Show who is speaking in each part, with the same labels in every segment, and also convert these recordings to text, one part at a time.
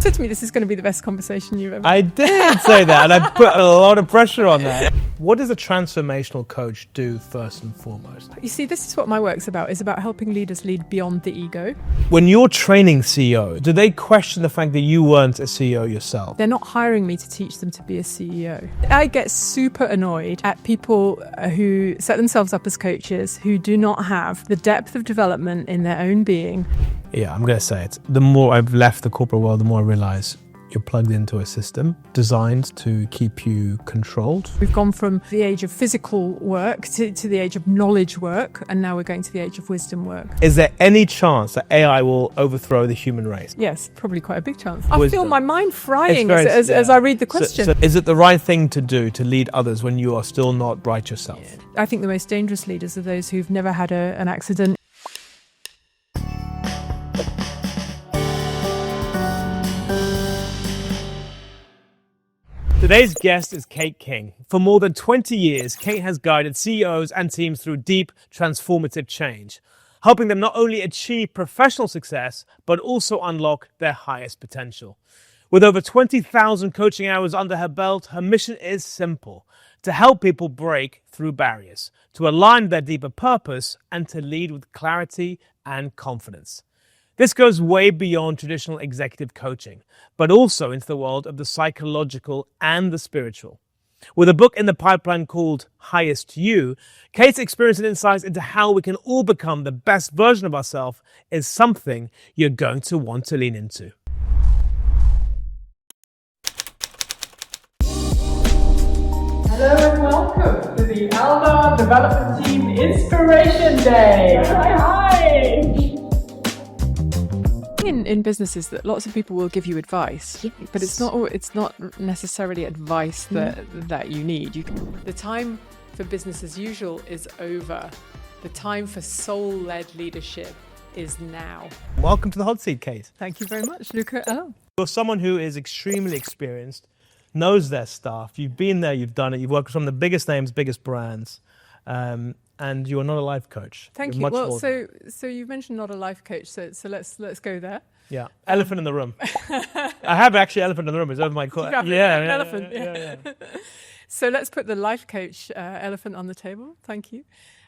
Speaker 1: said to me, this is going to be the best conversation you've ever.
Speaker 2: I did say that, and I put a lot of pressure on that. What does a transformational coach do first and foremost?
Speaker 1: You see, this is what my work's about. It's about helping leaders lead beyond the ego.
Speaker 2: When you're training CEO, do they question the fact that you weren't a CEO yourself?
Speaker 1: They're not hiring me to teach them to be a CEO. I get super annoyed at people who set themselves up as coaches who do not have the depth of development in their own being.
Speaker 2: Yeah, I'm going to say it. The more I've left the corporate world, the more I realize you're plugged into a system designed to keep you controlled.
Speaker 1: We've gone from the age of physical work to the age of knowledge work, and now we're going to the age of wisdom work.
Speaker 2: Is there any chance that AI will overthrow the human race?
Speaker 1: Yes, probably quite a big chance. I
Speaker 2: Wisdom.
Speaker 1: feel my mind frying as I read the question.
Speaker 2: So is it the right thing to do to lead others when you are still not right yourself?
Speaker 1: Yeah. I think the most dangerous leaders are those who've never had an accident.
Speaker 2: Today's guest is Kate King. For more than 20 years, Kate has guided CEOs and teams through deep, transformative change, helping them not only achieve professional success, but also unlock their highest potential. With over 20,000 coaching hours under her belt, her mission is simple: to help people break through barriers, to align with their deeper purpose, and to lead with clarity and confidence. This goes way beyond traditional executive coaching, but also into the world of the psychological and the spiritual. With a book in the pipeline called Highest You, Kate's experience and insights into how we can all become the best version of ourselves is something you're going to want to lean into.
Speaker 3: Hello and welcome to the Alma Development Team Inspiration Day. Hi!
Speaker 1: In businesses that lots of people will give you advice, yes, but it's not necessarily advice that you need. The time for business as usual is over. The time for soul-led leadership is now.
Speaker 2: Welcome to the hot seat, Kate.
Speaker 1: Thank you very much, Luca Allam.
Speaker 2: You're someone who is extremely experienced, knows their stuff. You've been there, you've done it. You've worked with some of the biggest names, biggest brands. And you are not a life coach.
Speaker 1: Thank you. Well, so you mentioned not a life coach, so let's go there.
Speaker 2: Yeah, elephant in the room. I have actually elephant in the room. It's over my court.
Speaker 1: Elephant. Yeah. So let's put the life coach elephant on the table. Thank you.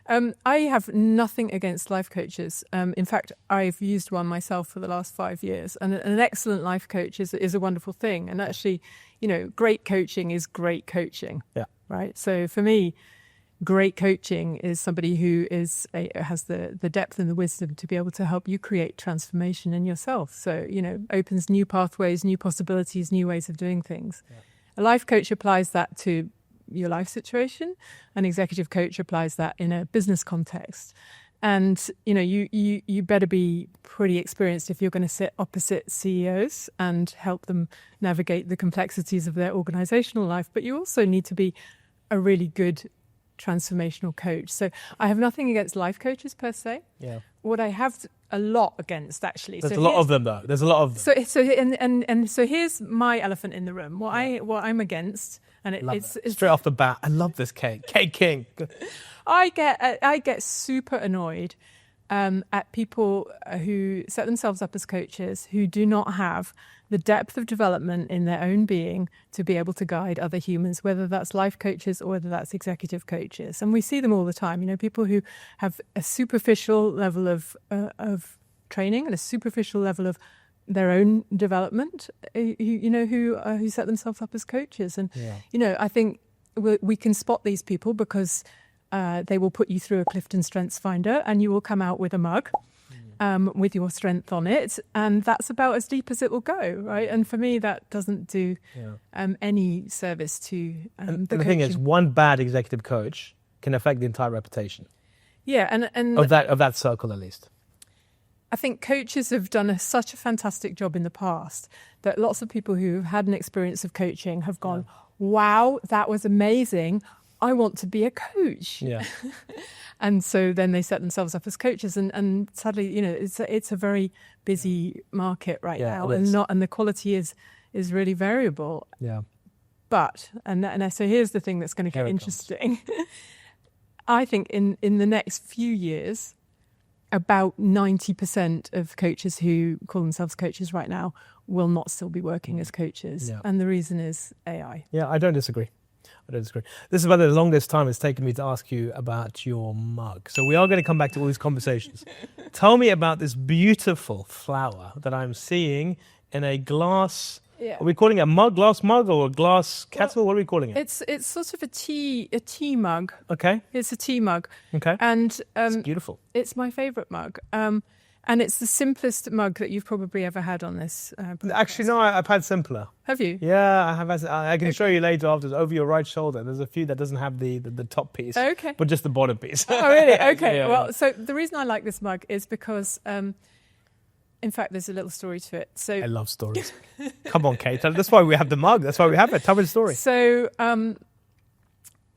Speaker 1: I have nothing against life coaches. In fact, I've used one myself for the last 5 years, and an excellent life coach is a wonderful thing. And actually, great coaching is great coaching. Yeah. Right. So for me, great coaching is somebody who has the depth and the wisdom to be able to help you create transformation in yourself. So, opens new pathways, new possibilities, new ways of doing things. Yeah. A life coach applies that to your life situation. An executive coach applies that in a business context. And, you better be pretty experienced if you're going to sit opposite CEOs and help them navigate the complexities of their organizational life. But you also need to be a really good transformational coach. So I have nothing against life coaches per se. Yeah. What I have a lot against, actually.
Speaker 2: There's a lot of them, though. There's a lot of them.
Speaker 1: So here's my elephant in the room. What I'm against, and it's
Speaker 2: straight off the bat. I love this Kate King.
Speaker 1: I get super annoyed at people who set themselves up as coaches who do not have the depth of development in their own being to be able to guide other humans, whether that's life coaches or whether that's executive coaches. And we see them all the time, people who have a superficial level of training and a superficial level of their own development, who set themselves up as coaches. And, I think we can spot these people because they will put you through a Clifton Strengths Finder and you will come out with a mug with your strength on it. And that's about as deep as it will go, right? And for me, that doesn't do any service to
Speaker 2: the thing is, one bad executive coach can affect the entire reputation.
Speaker 1: Yeah, and
Speaker 2: of that circle, at least.
Speaker 1: I think coaches have done such a fantastic job in the past that lots of people who've had an experience of coaching have gone, wow, that was amazing. I want to be a coach. Yeah. And so then they set themselves up as coaches, and sadly, it's a very busy market right now, and the quality is really variable. Yeah. But so here's the thing that's going to get interesting. I think in the next few years, about 90% of coaches who call themselves coaches right now will not still be working as coaches.
Speaker 2: Yeah.
Speaker 1: And the reason is AI.
Speaker 2: Yeah, I don't disagree. This is about the longest time it's taken me to ask you about your mug. So we are going to come back to all these conversations. Tell me about this beautiful flower that I'm seeing in a glass.
Speaker 1: Yeah.
Speaker 2: Are we calling it a glass mug or a glass kettle? What are we calling it?
Speaker 1: It's sort of a tea mug.
Speaker 2: Okay.
Speaker 1: It's a tea mug.
Speaker 2: Okay.
Speaker 1: And
Speaker 2: it's beautiful.
Speaker 1: It's my favourite mug. And it's the simplest mug that you've probably ever had on this podcast.
Speaker 2: Actually, no, I've had simpler.
Speaker 1: Have you?
Speaker 2: Yeah, I have. I can show you later after. Over your right shoulder, there's a few that doesn't have the top piece.
Speaker 1: Okay.
Speaker 2: But just the bottom piece.
Speaker 1: Oh, really? Okay.
Speaker 2: Yeah.
Speaker 1: So the reason I like this mug is because, in fact, there's a little story to it. So
Speaker 2: I love stories. Come on, Kate. That's why we have the mug. That's why we have it. Tell me the story.
Speaker 1: So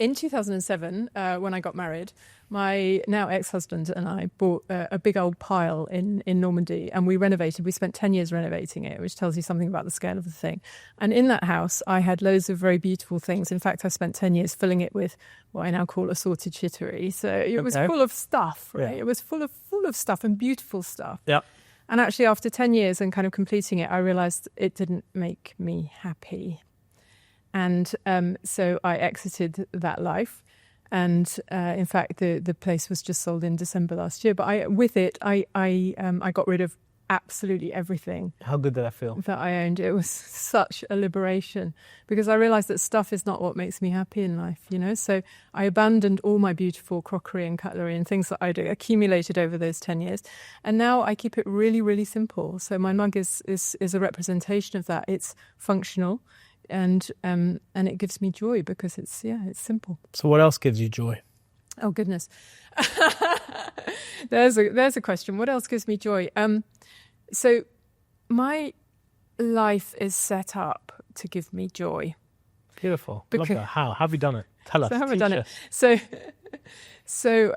Speaker 1: in 2007, when I got married, my now ex-husband and I bought a big old pile in Normandy, and we renovated. We spent 10 years renovating it, which tells you something about the scale of the thing. And in that house, I had loads of very beautiful things. In fact, I spent 10 years filling it with what I now call assorted shittery. So it was full of stuff, right? Yeah. It was full of stuff and beautiful stuff.
Speaker 2: Yeah.
Speaker 1: And actually, after 10 years and kind of completing it, I realised it didn't make me happy. And so I exited that life. And in fact, the place was just sold in December last year. But I got rid of absolutely everything.
Speaker 2: How good did that feel?
Speaker 1: That I owned. It was such a liberation because I realised that stuff is not what makes me happy in life, you know. So I abandoned all my beautiful crockery and cutlery and things that I'd accumulated over those 10 years. And now I keep it really, really simple. So my mug is a representation of that. It's functional. And it gives me joy because it's simple.
Speaker 2: So what else gives you joy?
Speaker 1: Oh goodness, there's a question. What else gives me joy? So my life is set up to give me joy.
Speaker 2: Beautiful. Love that. How have you done it? Tell us.
Speaker 1: So how have I done it? So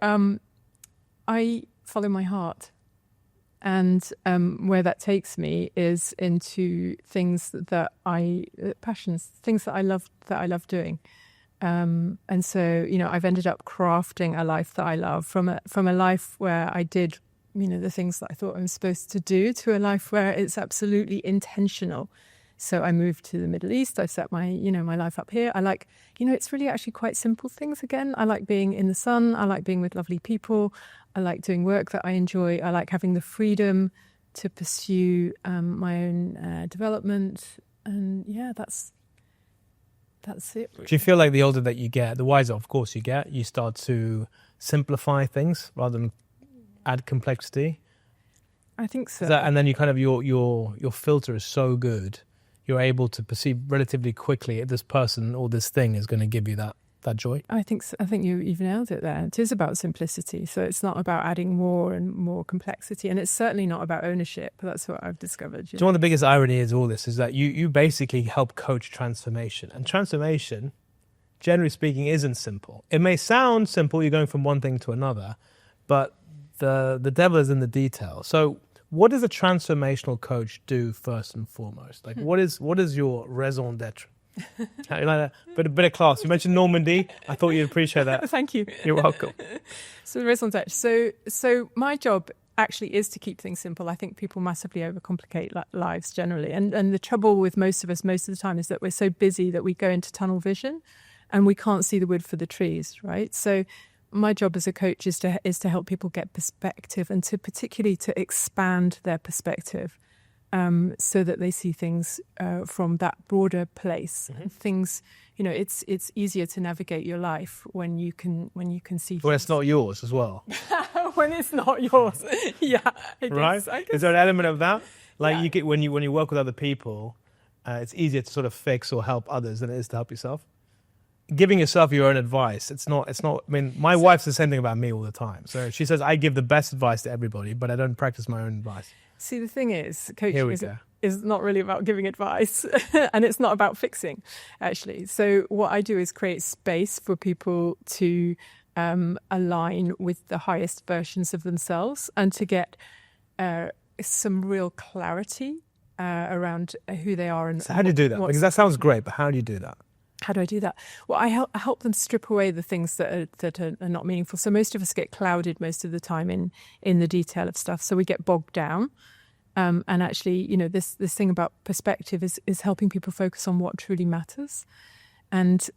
Speaker 1: I follow my heart. And where that takes me is into things passions, things that I love doing. And so, you know, I've ended up crafting a life that I love from a life where I did, you know, the things that I thought I was supposed to do to a life where it's absolutely intentional. So I moved to the Middle East. I set my life up here. I like, you know, it's really actually quite simple things again. I like being in the sun. I like being with lovely people. I like doing work that I enjoy. I like having the freedom to pursue my own development. And yeah, that's it. Really.
Speaker 2: Do you feel like the older that you get, the wiser, of course, you get, you start to simplify things rather than add complexity?
Speaker 1: I think so.
Speaker 2: And then you kind of your filter is so good, you're able to perceive relatively quickly if this person or this thing is going to give you that joy.
Speaker 1: I think you've nailed it there. It is about simplicity. So it's not about adding more and more complexity. And it's certainly not about ownership. That's what I've discovered.
Speaker 2: So one of the biggest ironies of all this is that you basically help coach transformation. And transformation, generally speaking, isn't simple. It may sound simple, you're going from one thing to another, but the devil is in the detail. So what does a transformational coach do first and foremost? Like what is your raison d'etre? You like that? Bit of class. You mentioned Normandy. I thought you'd appreciate that.
Speaker 1: Thank you.
Speaker 2: You're welcome.
Speaker 1: So raison d'etre. So my job actually is to keep things simple. I think people massively overcomplicate lives generally. And the trouble with most of us most of the time is that we're so busy that we go into tunnel vision and we can't see the wood for the trees, right? So my job as a coach is to help people get perspective and particularly to expand their perspective. So that they see things from that broader place. Mm-hmm. Things, you know, it's easier to navigate your life when you can see.
Speaker 2: When it's not yours as well.
Speaker 1: When it's not yours, yeah. I guess.
Speaker 2: Is there an element of that? Like you get when you work with other people, it's easier to sort of fix or help others than it is to help yourself. Giving yourself your own advice, it's not. I mean, my wife's the same thing about me all the time. So she says I give the best advice to everybody, but I don't practice my own advice.
Speaker 1: See, the thing is, coaching is not really about giving advice and it's not about fixing, actually. So what I do is create space for people to align with the highest versions of themselves and to get some real clarity around who they are. And
Speaker 2: so how do you do that? Because that sounds great, but how do you do that?
Speaker 1: How do I do that? Well, I help them strip away the things that are not meaningful. So most of us get clouded most of the time in the detail of stuff. So we get bogged down. And actually, this thing about perspective is helping people focus on what truly matters, and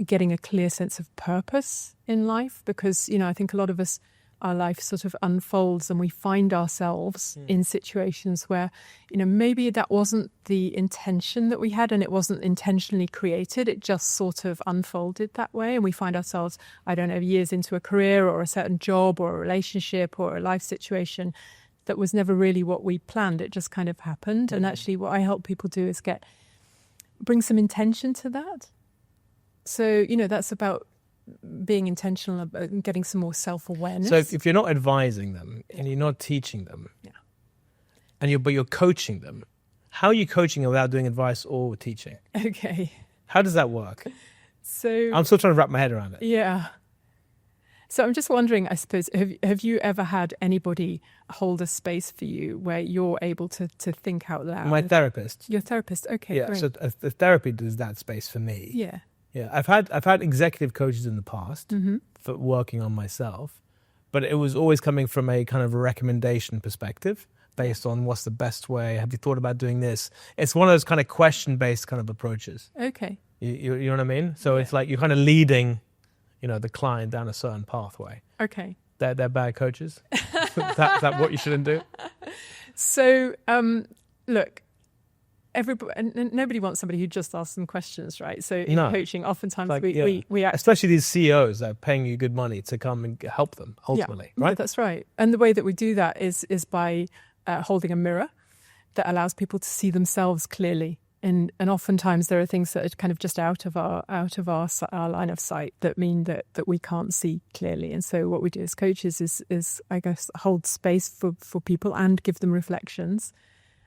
Speaker 1: getting a clear sense of purpose in life. Because I think a lot of us, our life sort of unfolds and we find ourselves in situations where, maybe that wasn't the intention that we had and it wasn't intentionally created. It just sort of unfolded that way. And we find ourselves, I don't know, years into a career or a certain job or a relationship or a life situation that was never really what we planned. It just kind of happened. And actually what I help people do is bring some intention to that. So, that's about being intentional, about getting some more self-awareness.
Speaker 2: So if you're not advising them and you're not teaching them, but you're coaching them, how are you coaching without doing advice or teaching?
Speaker 1: Okay.
Speaker 2: How does that work?
Speaker 1: So
Speaker 2: I'm still trying to wrap my head around it.
Speaker 1: Yeah. So I'm just wondering, I suppose, have you ever had anybody hold a space for you where you're able to think out loud?
Speaker 2: My therapist.
Speaker 1: Your therapist, okay,
Speaker 2: Yeah,
Speaker 1: great.
Speaker 2: so the therapy does that space for me.
Speaker 1: Yeah.
Speaker 2: Yeah, I've had executive coaches in the past for working on myself, but it was always coming from a kind of a recommendation perspective based on what's the best way. Have you thought about doing this? It's one of those kind of question-based kind of approaches.
Speaker 1: Okay.
Speaker 2: You know what I mean? So it's like you're kind of leading, the client down a certain pathway.
Speaker 1: Okay.
Speaker 2: They're bad coaches. Is that what you shouldn't do?
Speaker 1: So, look. Nobody wants somebody who just asks them questions, right? So in coaching, oftentimes we
Speaker 2: especially these CEOs that are paying you good money to come and help them ultimately, right?
Speaker 1: Yeah, that's right. And the way that we do that is by holding a mirror that allows people to see themselves clearly. And oftentimes there are things that are kind of just out of our line of sight that mean that we can't see clearly. And so what we do as coaches is I guess hold space for people and give them reflections.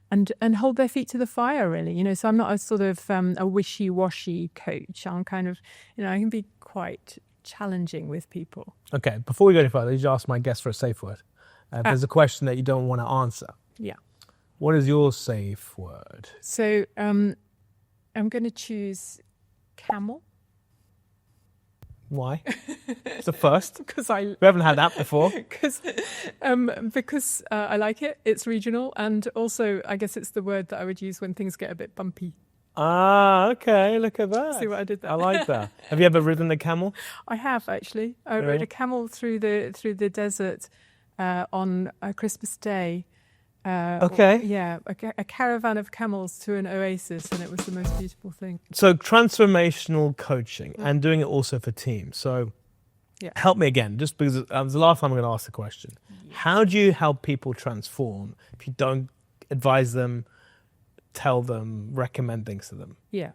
Speaker 1: And hold their feet to the fire, really. So I'm not a sort of a wishy-washy coach. I'm kind of, I can be quite challenging with people.
Speaker 2: Okay, before we go any further, you just ask my guest for a safe word. There's a question that you don't want to answer.
Speaker 1: Yeah.
Speaker 2: What is your safe word?
Speaker 1: So I'm going to choose camel.
Speaker 2: Why? It's the first.
Speaker 1: Because
Speaker 2: we haven't had that before.
Speaker 1: Because I like it. It's regional, and also I guess it's the word that I would use when things get a bit bumpy.
Speaker 2: Ah, okay. Look at that.
Speaker 1: See what I did there?
Speaker 2: I like that. Have you ever ridden a camel?
Speaker 1: I have actually. I rode a camel through the desert on Christmas Day.
Speaker 2: Okay.
Speaker 1: Yeah, a caravan of camels to an oasis, and it was the most beautiful thing.
Speaker 2: So transformational coaching and doing it also for teams. So help me again, just because it was the last time I'm going to ask the question. Yes. How do you help people transform if you don't advise them, tell them, recommend things to them?
Speaker 1: Yeah.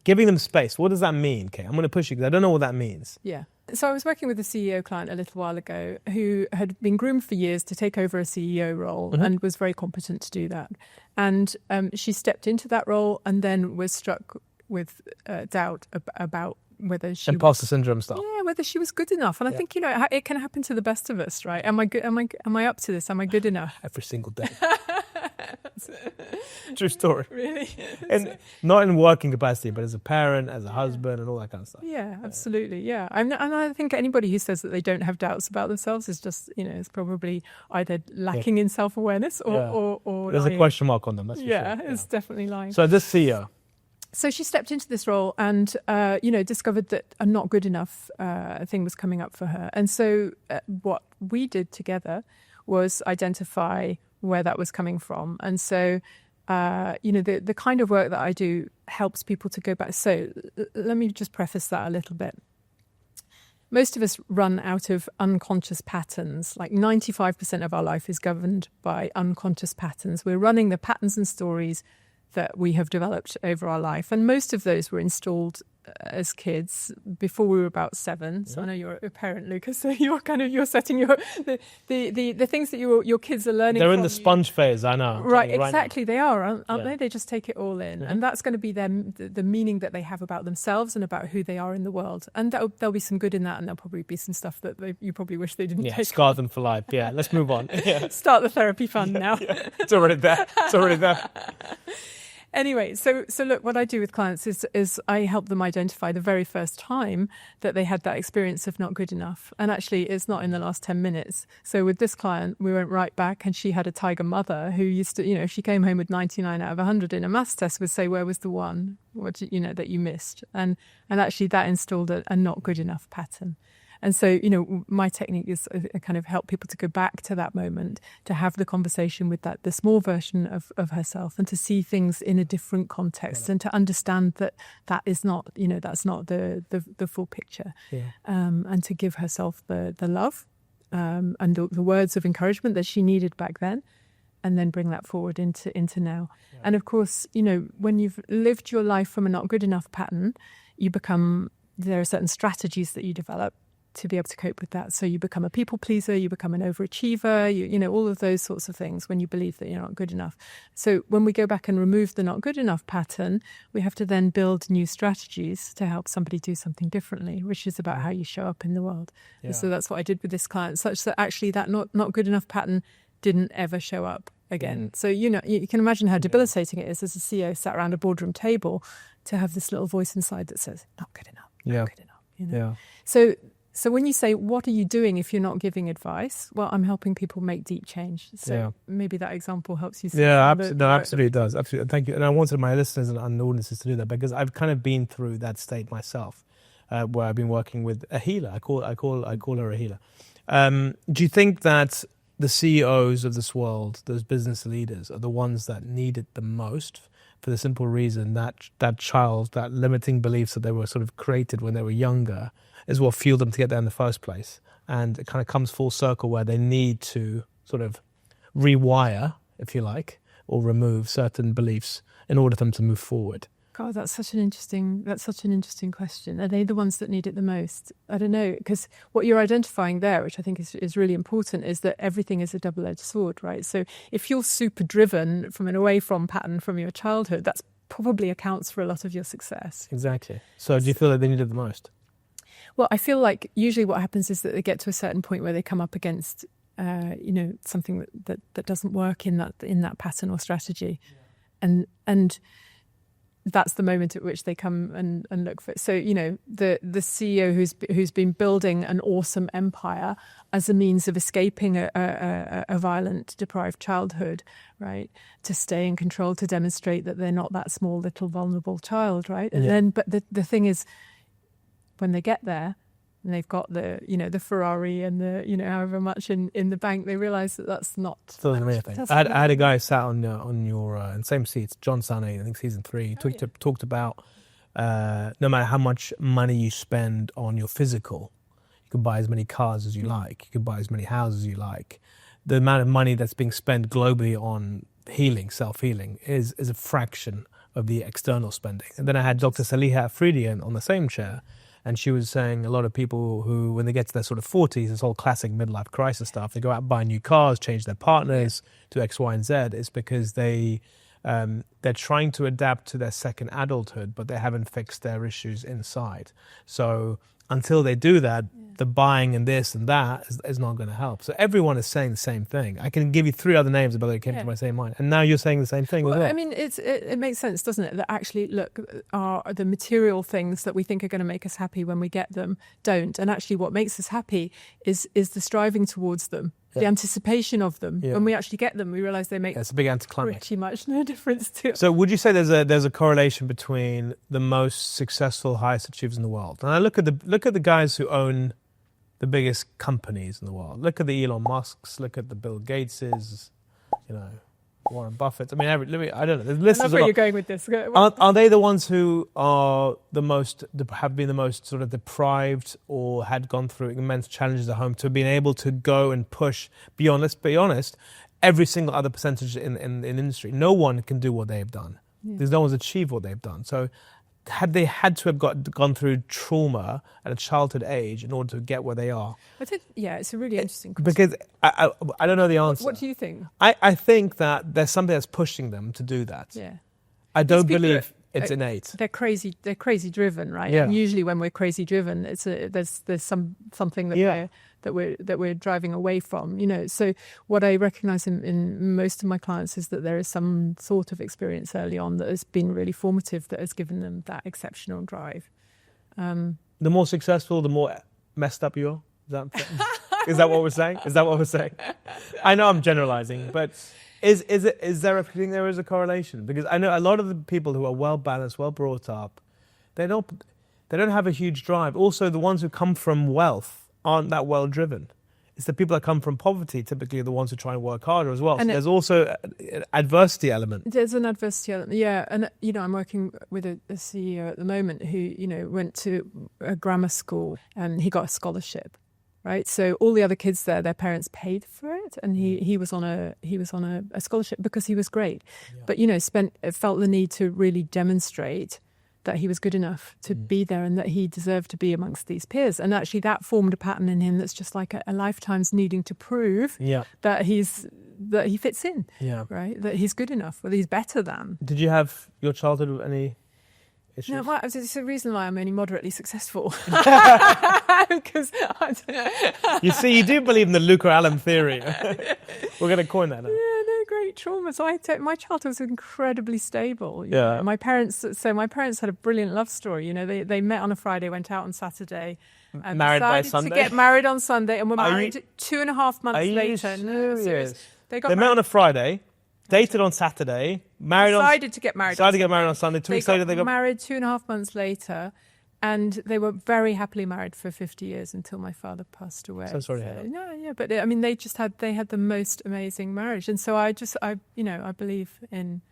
Speaker 2: Giving them space. What does that mean, Kate? I'm going to push you because I don't know what that means.
Speaker 1: Yeah. So I was working with a CEO client a little while ago who had been groomed for years to take over a CEO role and was very competent to do that. And she stepped into that role and then was struck with doubt about whether she
Speaker 2: imposter syndrome stuff.
Speaker 1: Yeah, whether she was good enough. And I think it can happen to the best of us, right? Am I good? Am I up to this? Am I good enough?
Speaker 2: Every single day. True story.
Speaker 1: Really?
Speaker 2: And not in working capacity, but as a parent, as a husband, and all that kind of stuff.
Speaker 1: Yeah, absolutely. Yeah, and I think anybody who says that they don't have doubts about themselves is just, is probably either lacking in self-awareness or
Speaker 2: there's
Speaker 1: lying.
Speaker 2: a question mark on them. That's for sure.
Speaker 1: It's definitely lying.
Speaker 2: So this CEO.
Speaker 1: So she stepped into this role and, discovered that a not good enough thing was coming up for her. And so what we did together was identify where that was coming from. And so, the kind of work that I do helps people to go back. So let me just preface that a little bit. Most of us run out of unconscious patterns. Like 95% of our life is governed by unconscious patterns. We're running the patterns and stories that we have developed over our life. And most of those were installed as kids before we were about 7. So I know you're a parent, Luca, so you're setting the things that your kids are learning.
Speaker 2: They're in the sponge phase, I know.
Speaker 1: Right, exactly. They are, aren't they? They just take it all in.
Speaker 2: Yeah.
Speaker 1: And that's going to be the meaning that they have about themselves and about who they are in the world. And there'll be some good in that, and there'll probably be some stuff that you probably wish they didn't take.
Speaker 2: Scar them for life. Yeah, let's move on. Yeah.
Speaker 1: Start the therapy fund now.
Speaker 2: Yeah. It's already there.
Speaker 1: Anyway, so look, what I do with clients is I help them identify the very first time that they had that experience of not good enough. And actually, it's not in the last 10 minutes. So with this client, we went right back, and she had a tiger mother who used to, if she came home with 99 out of 100 in a maths test, would say, where was the one that you missed? And actually that installed a not good enough pattern. And so, my technique is kind of help people to go back to that moment, to have the conversation with the small version of herself, and to see things in a different context, and to understand that is not, that's not the full picture.
Speaker 2: Yeah.
Speaker 1: And to give herself the love and the words of encouragement that she needed back then, and then bring that forward into now. Yeah. And of course, when you've lived your life from a not good enough pattern, there are certain strategies that you develop to be able to cope with that. So you become a people pleaser, you become an overachiever, all of those sorts of things when you believe that you're not good enough. So when we go back and remove the not good enough pattern, we have to then build new strategies to help somebody do something differently, which is about how you show up in the world. Yeah. So that's what I did with this client, such that actually that not good enough pattern didn't ever show up again. So, you can imagine how debilitating it is as a CEO sat around a boardroom table to have this little voice inside that says, not good enough, not good enough. Yeah. So when you say, what are you doing if you're not giving advice? Well, I'm helping people make deep change. So maybe that example helps you see.
Speaker 2: Yeah, absolutely it does. Absolutely. Thank you. And I wanted my listeners and audiences to do that, because I've kind of been through that state myself, where I've been working with a healer. I call her a healer. Do you think that the CEOs of this world, those business leaders, are the ones that need it the most, for the simple reason that that limiting beliefs that they were sort of created when they were younger is what fueled them to get there in the first place? And it kind of comes full circle where they need to sort of rewire, if you like, or remove certain beliefs in order for them to move forward.
Speaker 1: God, that's such an interesting question. Are they the ones that need it the most? I don't know, because what you're identifying there, which I think is really important, is that everything is a double-edged sword, right? So if you're super driven from an away from pattern from your childhood, that's probably accounts for a lot of your success.
Speaker 2: Exactly. So do you feel like they need it the most?
Speaker 1: Well, I feel like usually what happens is that they get to a certain point where they come up against, something that doesn't work in that pattern or strategy, and that's the moment at which they come and look for it. So, the CEO who's been building an awesome empire as a means of escaping a violent, deprived childhood, right? To stay in control, to demonstrate that they're not that small, little, vulnerable child, right? And then, but the thing is, when they get there, and they've got the Ferrari and the however much in the bank, they realise that that's not.
Speaker 2: Still an amazing thing. I had a guy sat on your in same seats, John Sane, I think season 3. Talked about no matter how much money you spend on your physical, you can buy as many cars as you like, you can buy as many houses as you like. The amount of money that's being spent globally on healing, self-healing, is a fraction of the external spending. And then I had Dr. Saliha Afridi on the same chair. And she was saying a lot of people who, when they get to their sort of 40s, this whole classic midlife crisis stuff, they go out and buy new cars, change their partners to X, Y, and Z. It's because they're trying to adapt to their second adulthood, but they haven't fixed their issues inside. So until they do that, the buying and this and that is not going to help. So everyone is saying the same thing. I can give you 3 other names, but they came to my same mind. And now you're saying the same thing as well.
Speaker 1: I mean, it makes sense, doesn't it? That actually, look, are the material things that we think are going to make us happy when we get them don't. And actually what makes us happy is the striving towards them. The anticipation of them. When we actually get them, we realise they make
Speaker 2: it's a big anticlimax.
Speaker 1: Pretty much no difference to us.
Speaker 2: So would you say there's a correlation between the most successful, highest achievers in the world? And I look at the guys who own the biggest companies in the world. Look at the Elon Musks. Look at the Bill Gateses. Warren Buffett. I mean, I don't know.
Speaker 1: That's where you're going with this.
Speaker 2: Are they the ones who are have been the most sort of deprived, or had gone through immense challenges at home, to being able to go and push beyond? Let's be honest. Every single other percentage in industry, no one can do what they've done. There's no one's achieved what they've done. So, had they had to have gone through trauma at a childhood age in order to get where they are?
Speaker 1: I think, it's a really interesting question.
Speaker 2: Because I don't know the answer.
Speaker 1: What do you think?
Speaker 2: I think that there's something that's pushing them to do that.
Speaker 1: Yeah.
Speaker 2: I don't believe it's innate.
Speaker 1: They're crazy driven, right?
Speaker 2: Yeah.
Speaker 1: And usually when we're crazy driven, there's something that that we're driving away from, So what I recognize in most of my clients is that there is some sort of experience early on that has been really formative, that has given them that exceptional drive.
Speaker 2: The more successful, the more messed up you are. Is that what we're saying? Is that what we're saying? I know I'm generalizing, but is there a correlation? Because I know a lot of the people who are well balanced, well brought up, they don't have a huge drive. Also, the ones who come from wealth aren't that well driven. It's the people that come from poverty typically are the ones who try and work harder as well. And so there's also an adversity element.
Speaker 1: There's an adversity element, yeah. And I'm working with a CEO at the moment who went to a grammar school and he got a scholarship, right? So all the other kids there, their parents paid for it, and he was on a scholarship because he was great, but felt the need to really demonstrate that he was good enough to be there and that he deserved to be amongst these peers. And actually that formed a pattern in him that's just like a lifetime's needing to prove that he fits in, right? That he's good enough, that he's better than.
Speaker 2: Did you have your childhood with any issues?
Speaker 1: No, well, it's the reason why I'm only moderately successful. Because
Speaker 2: you see, you do believe in the Luca Allam theory. We're going to coin that now.
Speaker 1: Yeah, no, great trauma. So my childhood was incredibly stable. My parents had a brilliant love story. They met on a Friday, went out on Saturday, and
Speaker 2: married by
Speaker 1: decided
Speaker 2: Sunday.
Speaker 1: To get married on Sunday, and were married 2.5 months later.
Speaker 2: No, serious?
Speaker 1: They
Speaker 2: met on a Friday, dated on Saturday,
Speaker 1: decided to get married
Speaker 2: on Sunday. 2 weeks later, they got
Speaker 1: married 2.5 months later. And they were very happily married for 50 years until my father passed away.
Speaker 2: So sorry to hear that.
Speaker 1: No, yeah, but I mean, they had the most amazing marriage, and so I believe in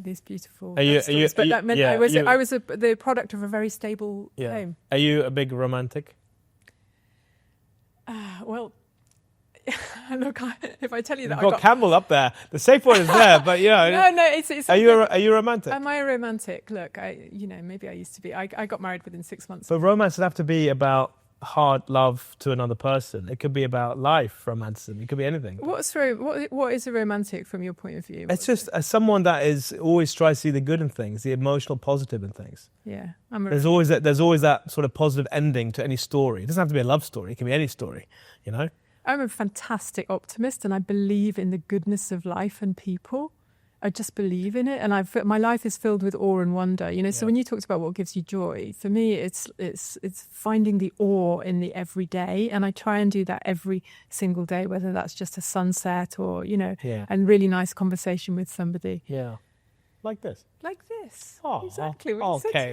Speaker 1: these beautiful stories. But that meant I was the product of a very stable home.
Speaker 2: Are you a big romantic?
Speaker 1: Well. Look, if I tell you that
Speaker 2: You've got Campbell up there. The safe word is there, but
Speaker 1: no. It's.
Speaker 2: Are you romantic?
Speaker 1: Am I a romantic? Look, maybe I used to be. I got married within 6 months.
Speaker 2: But romance doesn't have to be about hard love to another person. It could be about life romanticism. It could be anything.
Speaker 1: What is a romantic from your point of view?
Speaker 2: It's just someone that is always tries to see the good in things, the emotional positive in things.
Speaker 1: Yeah,
Speaker 2: there's always that sort of positive ending to any story. It doesn't have to be a love story. It can be any story.
Speaker 1: I'm a fantastic optimist, and I believe in the goodness of life and people. I just believe in it, and my life is filled with awe and wonder. So when you talked about what gives you joy, for me, it's finding the awe in the everyday, and I try and do that every single day, whether that's just a sunset or and really nice conversation with somebody.
Speaker 2: Yeah, like this.
Speaker 1: Oh, exactly.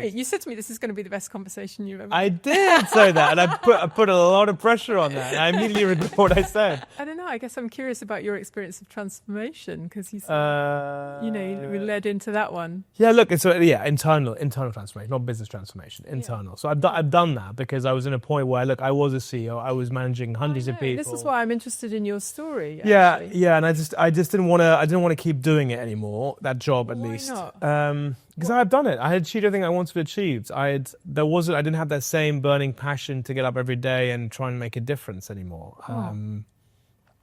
Speaker 1: You said to me, this is going to be the best conversation you've ever had.
Speaker 2: I did say that, and I put a lot of pressure on that, and I immediately regret what I said.
Speaker 1: I don't know. I guess I'm curious about your experience of transformation, because you we led into that one.
Speaker 2: Yeah, look, it's internal transformation, not business transformation, internal. So I've done that because I was in a point where, look, I was a CEO, I was managing hundreds of people.
Speaker 1: This is why I'm interested in your story.
Speaker 2: Actually. Yeah, and I just didn't want to keep doing it anymore. That job, at least.
Speaker 1: Why not?
Speaker 2: Because I had done it. I had achieved everything I wanted to achieve. I didn't have that same burning passion to get up every day and try and make a difference anymore.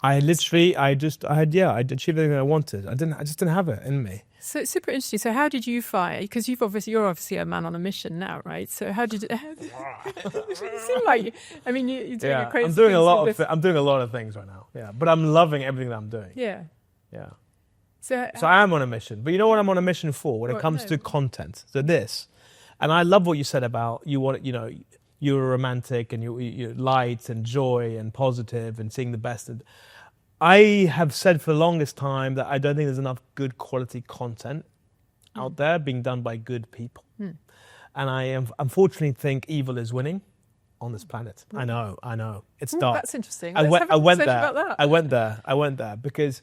Speaker 2: I had achieved everything I wanted. I just didn't have it in me.
Speaker 1: So it's super interesting. So how did you find? Because you're obviously a man on a mission now, right? So how did you seem like? I mean, you're doing a crazy.
Speaker 2: I'm doing a lot of things right now. Yeah, but I'm loving everything that I'm doing.
Speaker 1: Yeah.
Speaker 2: Yeah.
Speaker 1: So
Speaker 2: I am on a mission. But you know what I'm on a mission for when it comes to content? So this. And I love what you said about you're a romantic and you're light and joy and positive and seeing the best. I have said for the longest time that I don't think there's enough good quality content out there being done by good people. And I unfortunately think evil is winning on this planet. I know. It's dark.
Speaker 1: That's interesting.
Speaker 2: I went there.
Speaker 1: About that.
Speaker 2: I went there because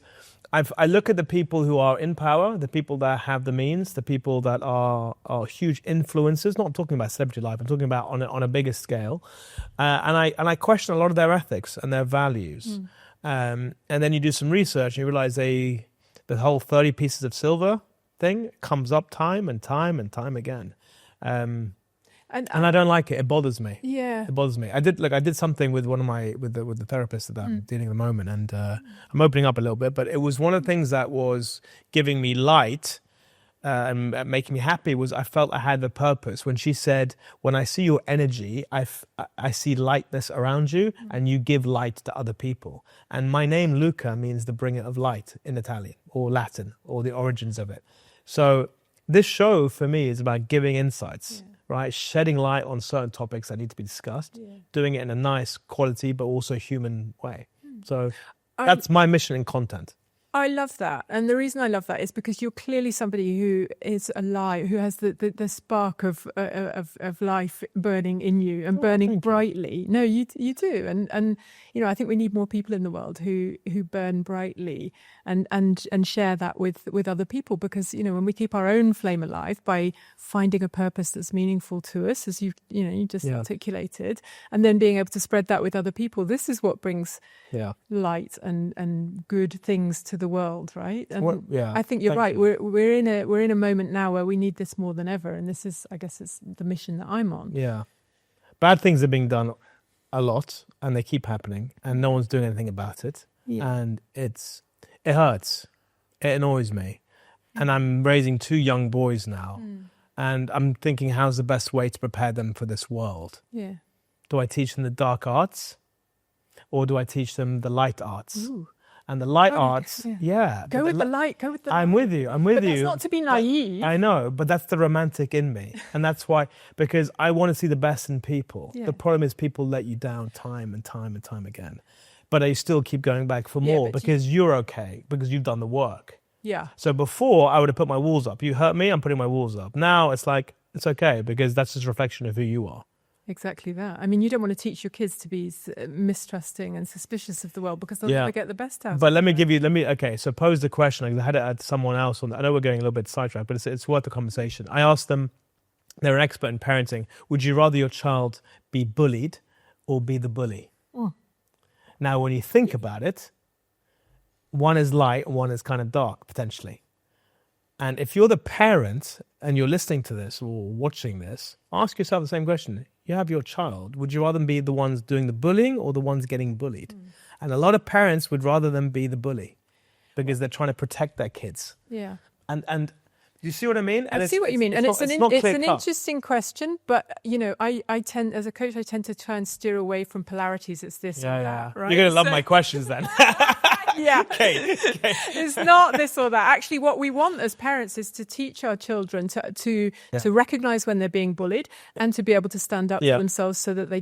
Speaker 2: I look at the people who are in power, the people that have the means, the people that are huge influencers. Not talking about celebrity life. I'm talking about on a bigger scale, and I question a lot of their ethics and their values. And then you do some research and you realize the whole 30 pieces of silver thing comes up time and time again. And I don't like it. It bothers me.
Speaker 1: Yeah,
Speaker 2: it bothers me. I did something with with the therapist that I'm dealing at the moment, and I'm opening up a little bit. But it was one of the things that was giving me light and making me happy was I felt I had the purpose. When she said, when I see your energy, I see lightness around you, and you give light to other people. And my name, Luca, means the bringer of light in Italian or Latin, or the origins of it. So this show for me is about giving insights, right? Shedding light on certain topics that need to be discussed, doing it in a nice quality, but also human way. So that's my mission in content.
Speaker 1: I love that. And the reason I love that is because you're clearly somebody who is alive, who has the spark of life burning in you and burning brightly. No, you do. And you know, I think we need more people in the world who burn brightly and share that with other people, because, you know, when we keep our own flame alive by finding a purpose that's meaningful to us, as you just articulated, and then being able to spread that with other people, this is what brings light and good things to the world, right? And I think you're right. We're in a moment now where we need this more than ever, and this is, I guess, it's the mission that I'm on.
Speaker 2: Yeah, bad things are being done a lot, and they keep happening, and no one's doing anything about it. And it hurts. It annoys me, and I'm raising 2 young boys now, and I'm thinking, how's the best way to prepare them for this world? Yeah. Do I teach them the dark arts, or do I teach them the light arts?
Speaker 1: Ooh.
Speaker 2: And the light arts,
Speaker 1: Go with the light.
Speaker 2: I'm with you.
Speaker 1: But that's not to be naive.
Speaker 2: I know, but that's the romantic in me. And that's why, because I want to see the best in people. Yeah. The problem is people let you down time and time and time again. But I still keep going back for more because you're okay, because you've done the work. Yeah. So before, I would have put my walls up. You hurt me, I'm putting my walls up. Now it's like, it's okay, because that's just a reflection of who you are.
Speaker 1: Exactly that. I mean, you don't want to teach your kids to be mistrusting and suspicious of the world, because they'll never get the best out of it.
Speaker 2: But so pose the question. I had it at someone else. I know we're going a little bit sidetracked, but it's worth the conversation. I asked them, they're an expert in parenting, would you rather your child be bullied or be the bully? Now, when you think about it, one is light and one is kind of dark, potentially. And if you're the parent and you're listening to this or watching this, ask yourself the same question. You have your child. Would you rather be the ones doing the bullying or the ones getting bullied? And a lot of parents would rather them be the bully, because they're trying to protect their kids. Yeah. And do you see what I mean?
Speaker 1: I see what you mean. And it's an interesting question, but, you know, I tend, as a coach, I tend to try and steer away from polarities. It's this or that, right?
Speaker 2: You're going to love my questions then.
Speaker 1: Yeah. Okay. It's not this or that. Actually, what we want as parents is to teach our children to recognize when they're being bullied, and to be able to stand up for themselves so that they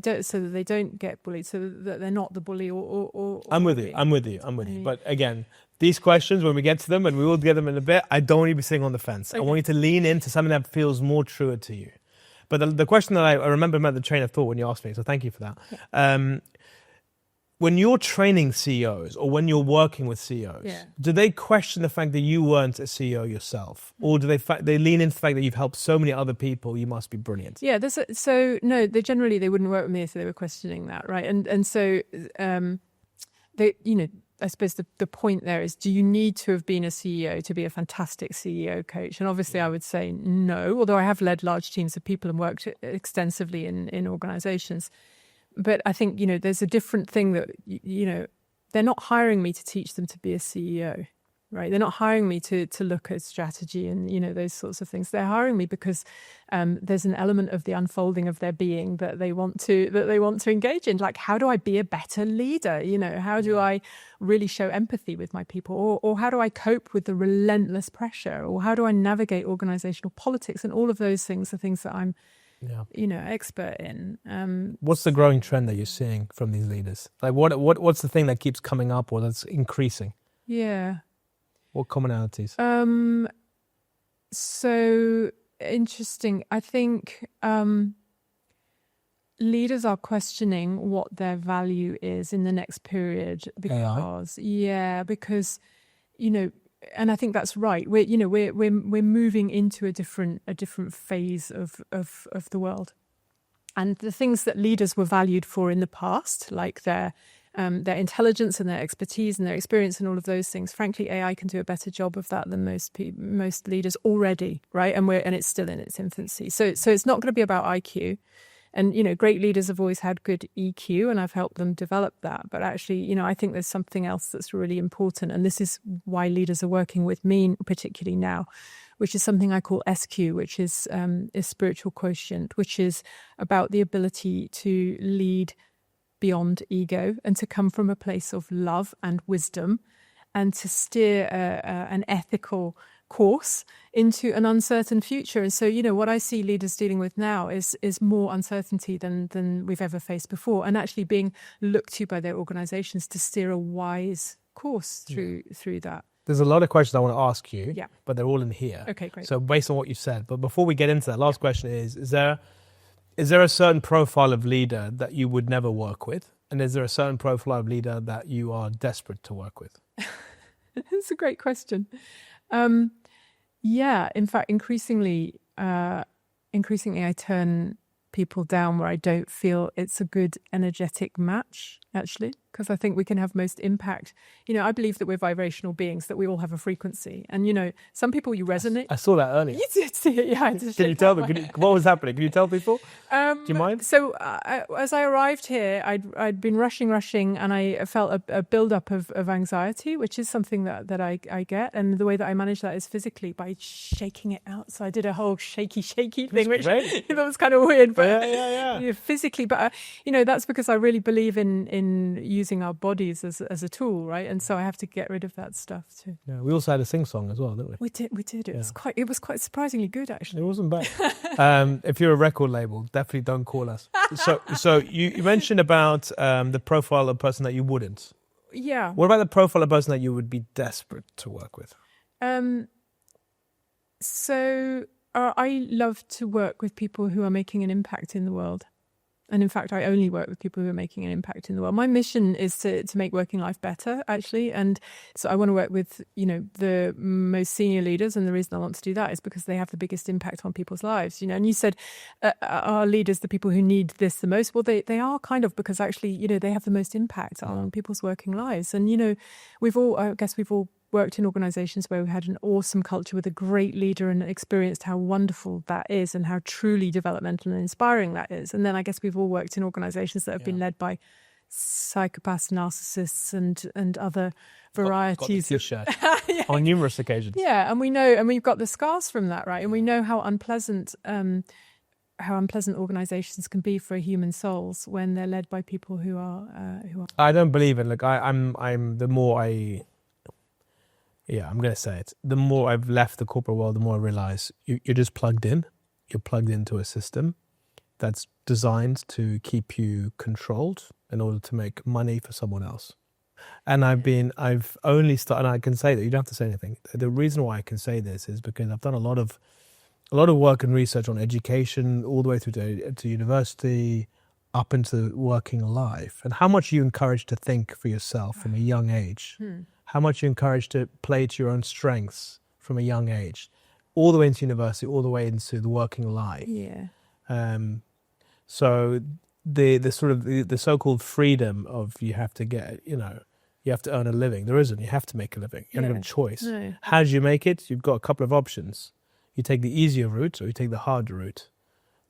Speaker 1: don't get bullied, so that they're not the bully or
Speaker 2: I'm with you. But again, these questions, when we get to them, and we will get them in a bit, I don't want you to be sitting on the fence. Okay. I want you to lean into something that feels more truer to you. But the question that I remember about the train of thought when you asked me, so thank you for that. Yeah. When you're training CEOs, or when you're working with CEOs, do they question the fact that you weren't a CEO yourself? Or do they lean into the fact that you've helped so many other people, you must be brilliant? Yeah,
Speaker 1: no, they wouldn't work with me if they were questioning that, right? And so they, you know, I suppose the point there is, do you need to have been a CEO to be a fantastic CEO coach? And obviously I would say no, although I have led large teams of people and worked extensively in organizations. But I think, you know, there's a different thing that, you know, they're not hiring me to teach them to be a CEO, right? They're not hiring me to look at strategy and, you know, those sorts of things. They're hiring me because there's an element of the unfolding of their being that they want to engage in. Like, how do I be a better leader? You know, how do I really show empathy with my people? Or how do I cope with the relentless pressure? Or how do I navigate organizational politics? And all of those things are things that I'm, you know, expert in.
Speaker 2: What's the growing trend that you're seeing from these leaders? Like, what's the thing that keeps coming up or that's increasing?
Speaker 1: Yeah.
Speaker 2: What commonalities?
Speaker 1: So interesting. I think leaders are questioning what their value is in the next period because, because, you know, and I think that's right. We're moving into a different phase of the world, and the things that leaders were valued for in the past, like their intelligence and their expertise and their experience and all of those things. Frankly, AI can do a better job of that than most leaders already, right? And it's still in its infancy. So it's not going to be about IQ And, great leaders have always had good EQ, and I've helped them develop that. But actually, I think there's something else that's really important. And this is why leaders are working with me, particularly now, which is something I call SQ, which is spiritual quotient, which is about the ability to lead beyond ego and to come from a place of love and wisdom and to steer an ethical course into an uncertain future. And so, what I see leaders dealing with now is more uncertainty than we've ever faced before, and actually being looked to by their organizations to steer a wise course through that.
Speaker 2: There's a lot of questions I want to ask you,
Speaker 1: Yeah.
Speaker 2: but they're all in here.
Speaker 1: Okay, great.
Speaker 2: So based on what you've said, but before we get into that, last question is there a certain profile of leader that you would never work with? And is there a certain profile of leader that you are desperate to work with?
Speaker 1: That's a great question. In fact, increasingly I turn people down where I don't feel it's a good energetic match, actually, because I think we can have most impact. I believe that we're vibrational beings, that we all have a frequency. And, some people you resonate.
Speaker 2: I saw that earlier.
Speaker 1: You did see it, yeah.
Speaker 2: Can you tell me? What was happening? Can you tell people? Do you mind?
Speaker 1: So as I arrived here, I'd been rushing, and I felt a build-up of anxiety, which is something that I get. And the way that I manage that is physically by shaking it out. So I did a whole shaky thing, which that was kind of weird. But
Speaker 2: yeah.
Speaker 1: Physically, but that's because I really believe in using our bodies as a tool, right? And so I have to get rid of that stuff too.
Speaker 2: Yeah, we also had a sing-song as well, didn't we?
Speaker 1: We did. It was quite surprisingly good, actually.
Speaker 2: It wasn't bad. If you're a record label, definitely don't call us. So you mentioned about the profile of person that you wouldn't.
Speaker 1: Yeah.
Speaker 2: What about the profile of person that you would be desperate to work with?
Speaker 1: I love to work with people who are making an impact in the world. And in fact, I only work with people who are making an impact in the world. My mission is to make working life better, actually. And so I want to work with, the most senior leaders. And the reason I want to do that is because they have the biggest impact on people's lives. And you said, are leaders the people who need this the most? Well, they are kind of, because actually, they have the most impact on people's working lives. And, we've all worked in organizations where we had an awesome culture with a great leader and experienced how wonderful that is and how truly developmental and inspiring that is. And then I guess we've all worked in organizations that have been led by psychopaths, narcissists and other varieties.
Speaker 2: Got on numerous occasions.
Speaker 1: Yeah, and we know, and we've got the scars from that, right? And we know how unpleasant organizations can be for human souls when they're led by people who are.
Speaker 2: I don't believe it. Look, I'm the more I'm going to say it. The more I've left the corporate world, the more I realize you're just plugged in. You're plugged into a system that's designed to keep you controlled in order to make money for someone else. And I've only started, and I can say that, you don't have to say anything. The reason why I can say this is because I've done a lot of work and research on education, all the way through to university, up into working life, and how much you encourage to think for yourself from a young age. How much you encourage to play to your own strengths from a young age, all the way into university, all the way into the working life.
Speaker 1: Yeah.
Speaker 2: So the sort of the so-called freedom of you have to get, you have to earn a living. There isn't. You have to make a living. You don't have a choice.
Speaker 1: No.
Speaker 2: How do you make it? You've got a couple of options. You take the easier route or you take the hard route.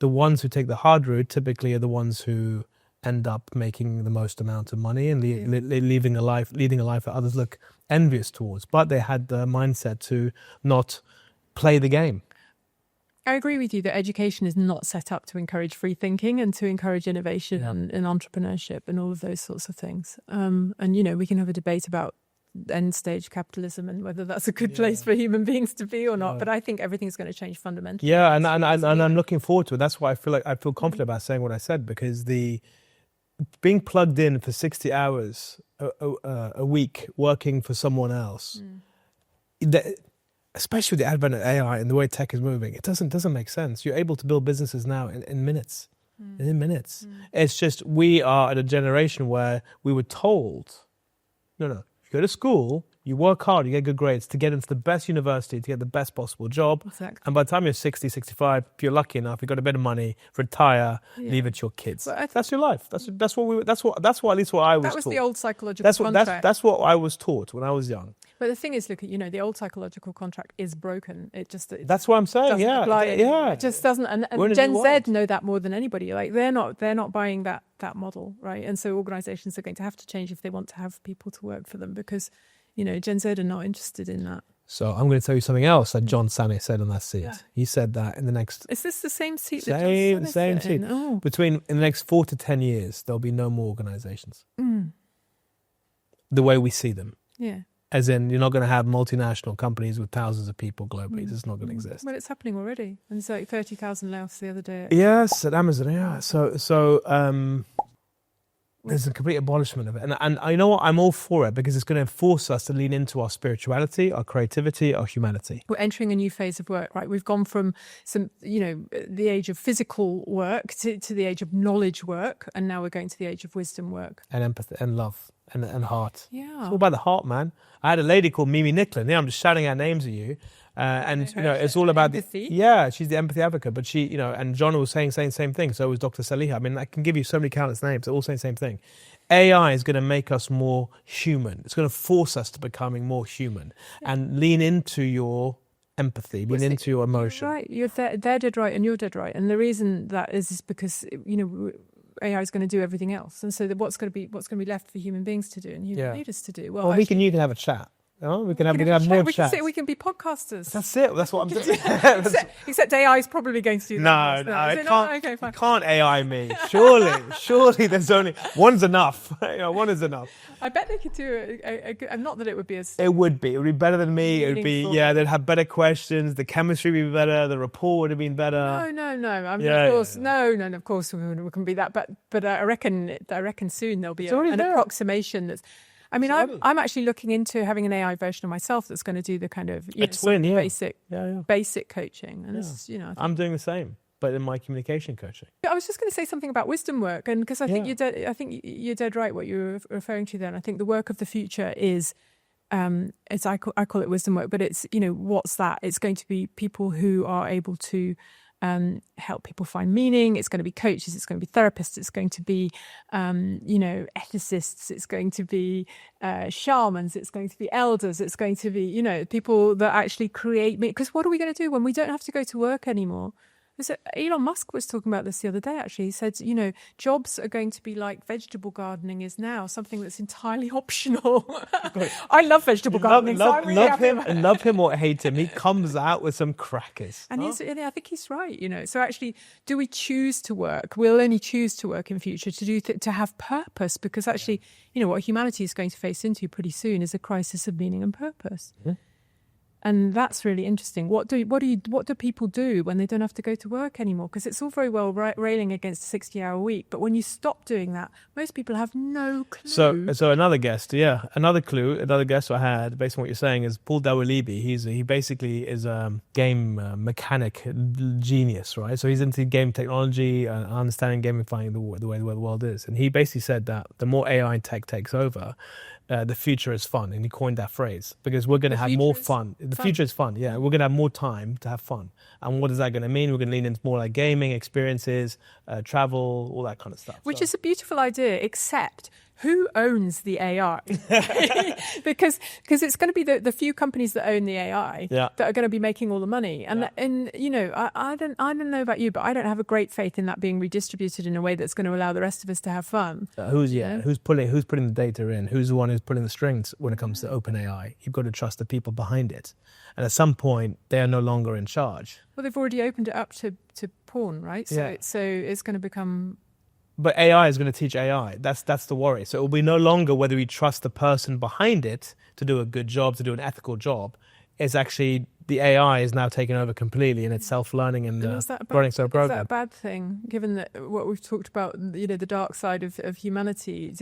Speaker 2: The ones who take the hard route typically are the ones who end up making the most amount of money and leading a life that others look envious towards. But they had the mindset to not play the game.
Speaker 1: I agree with you that education is not set up to encourage free thinking and to encourage innovation and entrepreneurship and all of those sorts of things. And, we can have a debate about end stage capitalism and whether that's a good place for human beings to be or not. But I think everything's going to change fundamentally.
Speaker 2: Yeah, and I'm looking forward to it. That's why I feel confident about saying what I said, because being plugged in for 60 hours a week working for someone else, especially with the advent of AI and the way tech is moving, it doesn't make sense. You're able to build businesses now in minutes. In minutes. It's just we are at a generation where we were told, no, you go to school, You work hard, you get good grades to get into the best university, to get the best possible job.
Speaker 1: Exactly.
Speaker 2: And by the time you're 60, 65, if you're lucky enough, you've got a bit of money, retire, leave it to your kids. That's your life. That's at least what I was taught.
Speaker 1: That was the old psychological contract.
Speaker 2: That's what I was taught when I was young.
Speaker 1: But the thing is, look, the old psychological contract is broken.
Speaker 2: That's what I'm saying.
Speaker 1: It just doesn't. And Gen Z know that more than anybody. Like they're not buying that model, right? And so organisations are going to have to change if they want to have people to work for them, because Gen Z are not interested in that.
Speaker 2: So I'm going to tell you something else that John Sanneh said on that seat. Yeah. He said that in the next...
Speaker 1: Is this the same seat?
Speaker 2: Same seat. Oh. In the next 4 to 10 years, there'll be no more organisations. The way we see them.
Speaker 1: Yeah.
Speaker 2: As in, you're not going to have multinational companies with thousands of people globally. It's not going to exist.
Speaker 1: Well, it's happening already. And it's like 30,000 layoffs the other day.
Speaker 2: Yes, at Amazon, yeah. So there's a complete abolishment of it. And you know what? I'm all for it, because it's going to force us to lean into our spirituality, our creativity, our humanity.
Speaker 1: We're entering a new phase of work, right? We've gone from the age of physical work to the age of knowledge work. And now we're going to the age of wisdom work.
Speaker 2: And empathy and love and heart.
Speaker 1: Yeah.
Speaker 2: It's all about the heart, man. I had a lady called Mimi Nicklin. Yeah, I'm just shouting out names at you. It's all about
Speaker 1: empathy.
Speaker 2: She's the empathy advocate. But she, and John was saying the same thing. So was Dr. Saliha. I mean, I can give you so many countless names. They're all saying the same thing. AI is going to make us more human. It's going to force us to becoming more human and lean into your empathy, lean into your emotion.
Speaker 1: Right, they're dead right, and you're dead right. And the reason that is because AI is going to do everything else, and so what's going to be left for human beings to do and human leaders to do?
Speaker 2: Well, you can have a chat. We can have more chats.
Speaker 1: We can be podcasters.
Speaker 2: That's it. That's what I'm doing.
Speaker 1: except AI is probably going to do that.
Speaker 2: No, it can't. Okay, fine. Can't AI me. Surely, there's only one's enough. One is enough.
Speaker 1: I bet they could do a good. Not that it would be as.
Speaker 2: It would be. It would be better than me. It would be. Yeah, they'd have better questions. The chemistry would be better. The rapport would have been better.
Speaker 1: No. I mean, of course, no. Of course, we can be that. But I reckon soon there'll be an approximation that's. I mean, I'm actually looking into having an AI version of myself that's going to do the kind of basic coaching, and this is,
Speaker 2: I'm doing the same, but in my communication coaching.
Speaker 1: I was just going to say something about wisdom work, and because I think you're dead right what you're referring to there. And I think the work of the future is, I call it wisdom work, but it's what's that? It's going to be people who are able to help people find meaning. It's going to be coaches, it's going to be therapists, it's going to be ethicists, it's going to be shamans, it's going to be elders, it's going to be people that actually create me. Because what are we going to do when we don't have to go to work anymore? Elon Musk was talking about this the other day, actually. He said, jobs are going to be like vegetable gardening is now, something that's entirely optional. I love vegetable gardening.
Speaker 2: Love him or hate him. He comes out with some crackers.
Speaker 1: And I think he's right, So actually, do we choose to work? We'll only choose to work in future to have purpose, because actually, what humanity is going to face into pretty soon is a crisis of meaning and purpose. Mm-hmm. And that's really interesting. What do people do when they don't have to go to work anymore? Because it's all very well railing against a 60-hour week, but when you stop doing that, most people have no clue.
Speaker 2: So another guest I had, based on what you're saying, is Paul Dawalibi. He basically is a game mechanic genius, right? So he's into game technology and understanding gamifying the way the world is. And he basically said that the more AI and tech takes over, the future is fun, and he coined that phrase, because we're going to have more fun. The future is fun, yeah. We're going to have more time to have fun. And what is that going to mean? We're going to lean into more like gaming, experiences, travel, all that kind of stuff.
Speaker 1: Which is a beautiful idea, except who owns the AI? because it's going to be the few companies that own the AI that are going to be making all the money. And I don't know about you, but I don't have a great faith in that being redistributed in a way that's going to allow the rest of us to have fun.
Speaker 2: Who's putting the data in? Who's the one who's putting the strings when it comes to open AI? You've got to trust the people behind it. And at some point, they are no longer in charge.
Speaker 1: Well, they've already opened it up to porn, right? So it's going to become...
Speaker 2: But AI is going to teach AI. That's the worry. So it will be no longer whether we trust the person behind it to do a good job, to do an ethical job. It's actually the AI is now taking over completely, and it's self-learning and running so program.
Speaker 1: Is that a bad thing, given that what we've talked about, the dark side of humanity?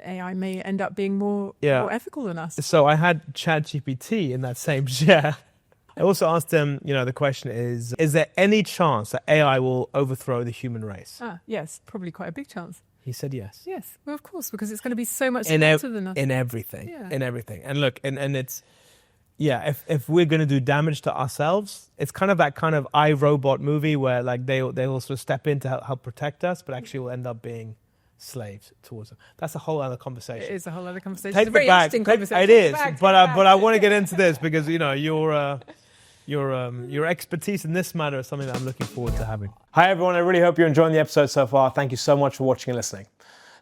Speaker 1: AI may end up being more ethical than us.
Speaker 2: So I had ChatGPT in that same chair. I also asked him, the question is there any chance that AI will overthrow the human race?
Speaker 1: Yes, probably quite a big chance.
Speaker 2: He said yes.
Speaker 1: Yes, well, of course, because it's going to be so much
Speaker 2: In
Speaker 1: smarter than us.
Speaker 2: in everything.
Speaker 1: Yeah.
Speaker 2: In everything. And look, and it's, yeah, if we're going to do damage to ourselves, it's kind of that kind of iRobot movie where like they also step in to help protect us, but actually will end up being slaves towards them. That's a whole other conversation.
Speaker 1: It is a whole other conversation.
Speaker 2: Take
Speaker 1: It's a very
Speaker 2: it back.
Speaker 1: interesting conversation.
Speaker 2: It is,
Speaker 1: Take it
Speaker 2: but
Speaker 1: back.
Speaker 2: I want to get into this because your expertise in this matter is something that I'm looking forward to having. Hi everyone, I really hope you're enjoying the episode so far. Thank you so much for watching and listening.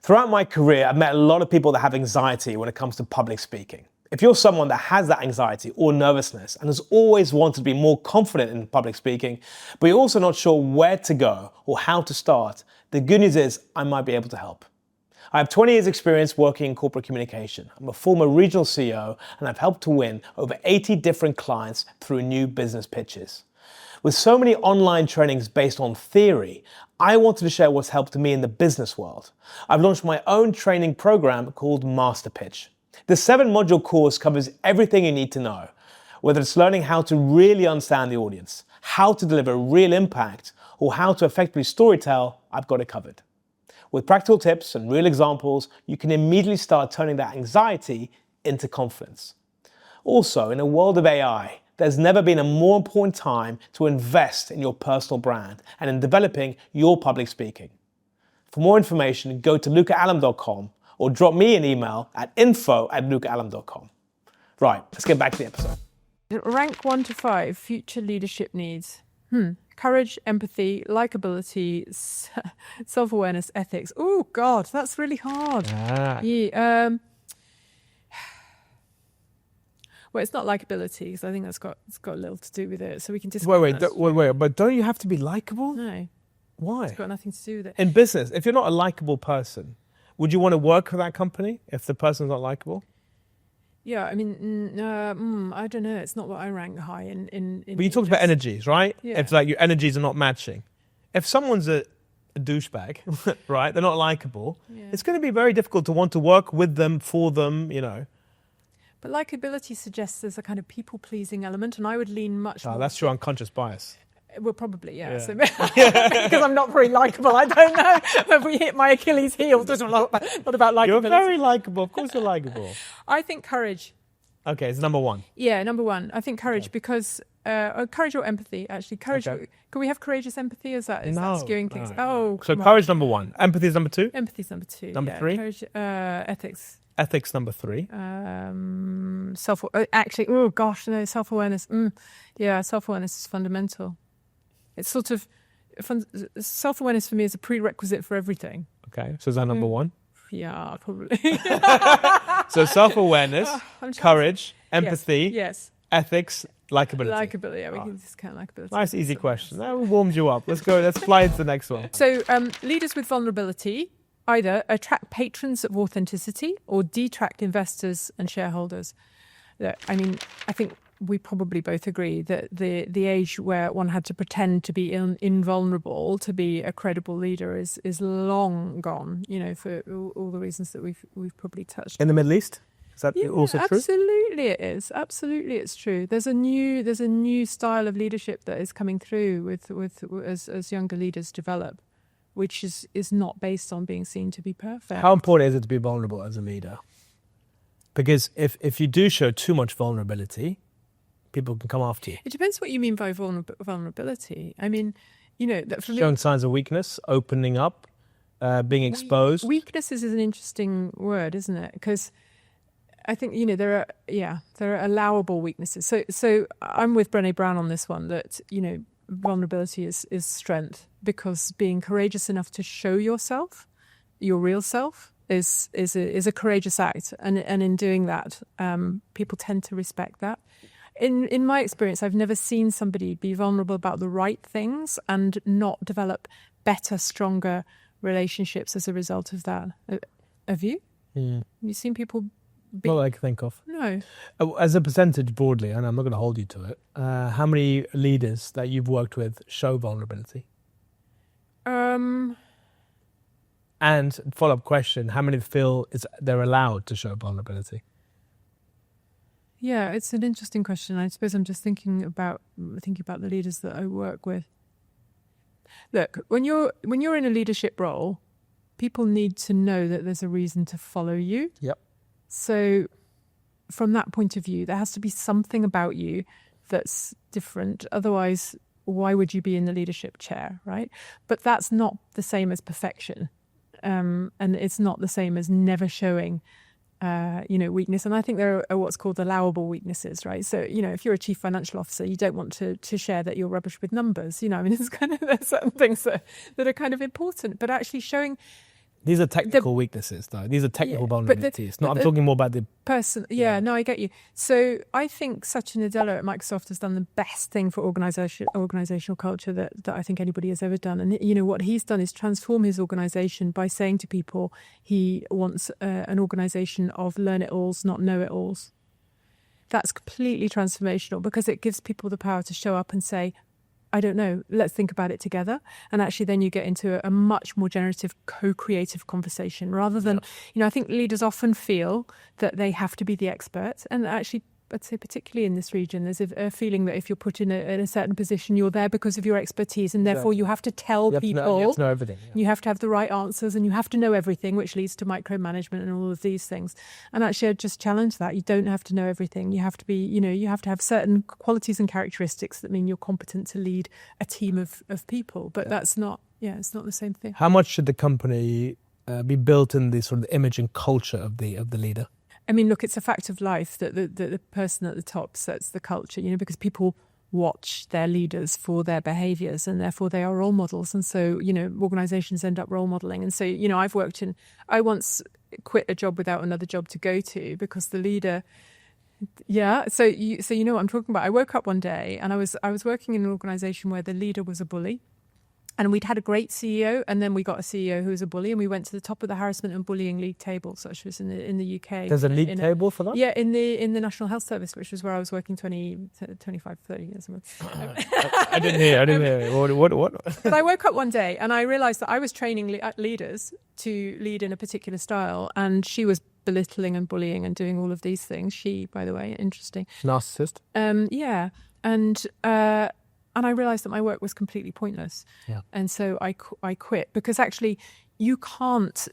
Speaker 2: Throughout my career, I've met a lot of people that have anxiety when it comes to public speaking. If you're someone that has that anxiety or nervousness and has always wanted to be more confident in public speaking, but you're also not sure where to go or how to start, the good news is I might be able to help. I have 20 years experience working in corporate communication. I'm a former regional CEO and I've helped to win over 80 different clients through new business pitches. With so many online trainings based on theory, I wanted to share what's helped me in the business world. I've launched my own training program called Master Pitch. The 7-module course covers everything you need to know, whether it's learning how to really understand the audience, how to deliver real impact, or how to effectively storytell. I've got it covered. With practical tips and real examples, you can immediately start turning that anxiety into confidence. Also, in a world of AI, there's never been a more important time to invest in your personal brand and in developing your public speaking. For more information, go to lucaallam.com or drop me an email at info@lucaallam.com. Right, let's get back to the episode.
Speaker 1: Rank 1 to 5 future leadership needs. Courage, empathy, likability, self-awareness, ethics. Oh God, that's really hard. Yeah. Well, it's not likability because I think it's got a little to do with it. So we can just
Speaker 2: Wait, but don't you have to be likable?
Speaker 1: No,
Speaker 2: Why?
Speaker 1: it's got nothing to do with it.
Speaker 2: In business, if you're not a likable person, would you want to work for that company if the person's not likable?
Speaker 1: Yeah, I mean, I don't know. It's not what I rank high in
Speaker 2: But you talked about energies, right?
Speaker 1: Yeah.
Speaker 2: If like your energies are not matching. If someone's a douchebag, right, they're not likable, it's going to be very difficult to want to work with them, for them, you know.
Speaker 1: But likability suggests there's a kind of people-pleasing element, and I would lean much more.
Speaker 2: That's your unconscious bias.
Speaker 1: Well, probably, yeah. So, because I'm not very likable, I don't know if we hit my Achilles heel. It's not about likability.
Speaker 2: You're very likable. Of course you're likable.
Speaker 1: I think courage.
Speaker 2: Okay, it's number 1.
Speaker 1: Yeah, number 1. I think courage because courage or empathy. Actually, courage.
Speaker 2: Okay.
Speaker 1: Can we have courageous empathy? Is that skewing things?
Speaker 2: No.
Speaker 1: Oh,
Speaker 2: so courage number 1. Empathy is number 2.
Speaker 1: Empathy's number 2.
Speaker 2: Number 3.
Speaker 1: Courage, ethics.
Speaker 2: Ethics number 3.
Speaker 1: Self-awareness. Yeah, self-awareness is fundamental. It's sort of self-awareness for me is a prerequisite for everything.
Speaker 2: Okay, so is that number 1?
Speaker 1: Yeah, probably.
Speaker 2: So self-awareness, courage, empathy,
Speaker 1: yes,
Speaker 2: ethics, likability.
Speaker 1: Likability, yeah, we can discount likability.
Speaker 2: Nice, easy question. That warmed you up. Let's go. Let's fly into the next one.
Speaker 1: So, leaders with vulnerability either attract patrons of authenticity or detract investors and shareholders. I mean, I think we probably both agree that the age where one had to pretend to be invulnerable to be a credible leader is long gone. You know, for all the reasons that we've probably touched.
Speaker 2: In the Middle East, is that also true?
Speaker 1: Absolutely, it is. Absolutely, it's true. There's a new style of leadership that is coming through as younger leaders develop, which is not based on being seen to be perfect.
Speaker 2: How important is it to be vulnerable as a leader? Because if you do show too much vulnerability, people can come after you.
Speaker 1: It depends what you mean by vulnerability. I mean, you know, that for
Speaker 2: showing signs of weakness, opening up, being exposed.
Speaker 1: Weakness is an interesting word, isn't it? Because I think, you know, there are allowable weaknesses. So I'm with Brené Brown on this one, that, you know, vulnerability is strength, because being courageous enough to show yourself, your real self, is a courageous act, and in doing that, people tend to respect that. In my experience, I've never seen somebody be vulnerable about the right things and not develop better, stronger relationships as a result of that. Have you?
Speaker 2: Yeah.
Speaker 1: Have you seen people?
Speaker 2: Not that I can think of.
Speaker 1: No.
Speaker 2: As a percentage broadly, and I'm not going to hold you to it, how many leaders that you've worked with show vulnerability? And follow-up question, how many feel they're allowed to show vulnerability?
Speaker 1: Yeah, it's an interesting question. I suppose I'm just thinking about the leaders that I work with. Look, when you're in a leadership role, people need to know that there's a reason to follow you.
Speaker 2: Yep.
Speaker 1: So from that point of view, there has to be something about you that's different. Otherwise, why would you be in the leadership chair, right? But that's not the same as perfection. And it's not the same as never showing, weakness. And I think there are what's called allowable weaknesses, right? So, if you're a chief financial officer, you don't want to share that you're rubbish with numbers. It's kind of, there's certain things that are kind of important, but actually showing.
Speaker 2: These are technical weaknesses, though. These are technical vulnerabilities. I'm talking more about the
Speaker 1: person. Yeah, no, I get you. So I think Satya Nadella at Microsoft has done the best thing for organizational culture that I think anybody has ever done. And what he's done is transform his organization by saying to people he wants an organization of learn-it-alls, not know-it-alls. That's completely transformational because it gives people the power to show up and say, I don't know, let's think about it together. And actually then you get into a much more generative, co-creative conversation rather than, I think leaders often feel that they have to be the expert. And actually, I'd say particularly in this region, there's a feeling that if you're put in a certain position, you're there because of your expertise. And therefore you have to tell people.
Speaker 2: You have to know everything. Yeah.
Speaker 1: You have to have the right answers and you have to know everything, which leads to micromanagement and all of these things. And actually, I'd just challenge that. You don't have to know everything. You have to be, you have to have certain qualities and characteristics that mean you're competent to lead a team of people. But that's not, it's not the same thing.
Speaker 2: How much should the company be built in the sort of the image and culture of the leader?
Speaker 1: I mean, look, it's a fact of life that the person at the top sets the culture, because people watch their leaders for their behaviours and therefore they are role models. And so, organisations end up role modelling. And so, I once quit a job without another job to go to because the leader, so you know what I'm talking about. I woke up one day and I was working in an organisation where the leader was a bully. And we'd had a great CEO, and then we got a CEO who was a bully, and we went to the top of the harassment and bullying league table, such as in the UK.
Speaker 2: There's a league table for that?
Speaker 1: Yeah, in the National Health Service, which was where I was working 25, 30 years ago.
Speaker 2: I didn't hear. What?
Speaker 1: But I woke up one day and I realised that I was training leaders to lead in a particular style, and she was belittling and bullying and doing all of these things. She, by the way, interesting.
Speaker 2: Narcissist?
Speaker 1: Yeah. And I realised that my work was completely pointless. Yeah. And so I quit because actually you can't,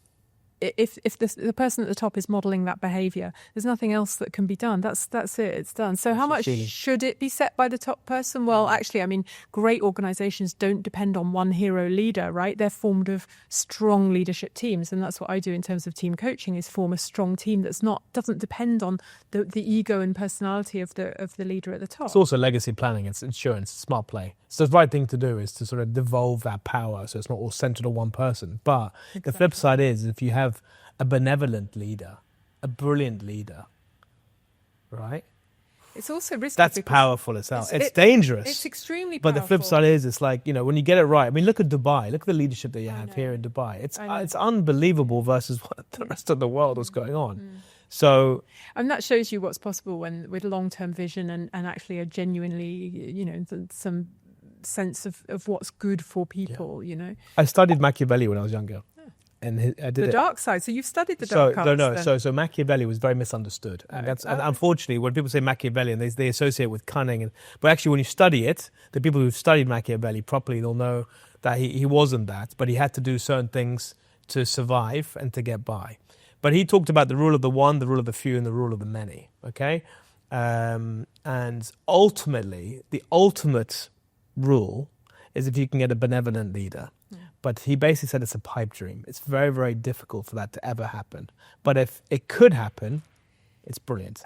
Speaker 1: if the person at the top is modelling that behaviour, there's nothing else that can be done. That's it, it's done. So how much should it be set by the top person? Well, actually, I mean, great organisations don't depend on one hero leader, right? They're formed of strong leadership teams. And that's what I do in terms of team coaching, is form a strong team doesn't depend on the ego and personality of the leader at the top.
Speaker 2: It's also legacy planning, it's insurance, smart play. So the right thing to do is to sort of devolve that power so it's not all centred on one person. But the flip side is if you have a benevolent leader, a brilliant leader, right?
Speaker 1: It's also risky.
Speaker 2: That's powerful as hell. It's dangerous.
Speaker 1: It's extremely powerful.
Speaker 2: But the flip side is, it's like, when you get it right. I mean, look at Dubai. Look at the leadership that you have here in Dubai. It's unbelievable versus what the rest of the world was going on. So,
Speaker 1: and that shows you what's possible with long-term vision and actually a genuinely, some sense of what's good for people,
Speaker 2: I studied Machiavelli when I was younger. And I did
Speaker 1: the dark side. So you've studied the dark arts.
Speaker 2: So Machiavelli was very misunderstood, and and unfortunately, when people say Machiavelli, and they associate with cunning, but actually, when you study it, the people who've studied Machiavelli properly, they'll know that he wasn't that, but he had to do certain things to survive and to get by. But he talked about the rule of the one, the rule of the few, and the rule of the many. Okay, and ultimately, the ultimate rule is if you can get a benevolent leader. But he basically said it's a pipe dream. It's very, very difficult for that to ever happen. But if it could happen, it's brilliant.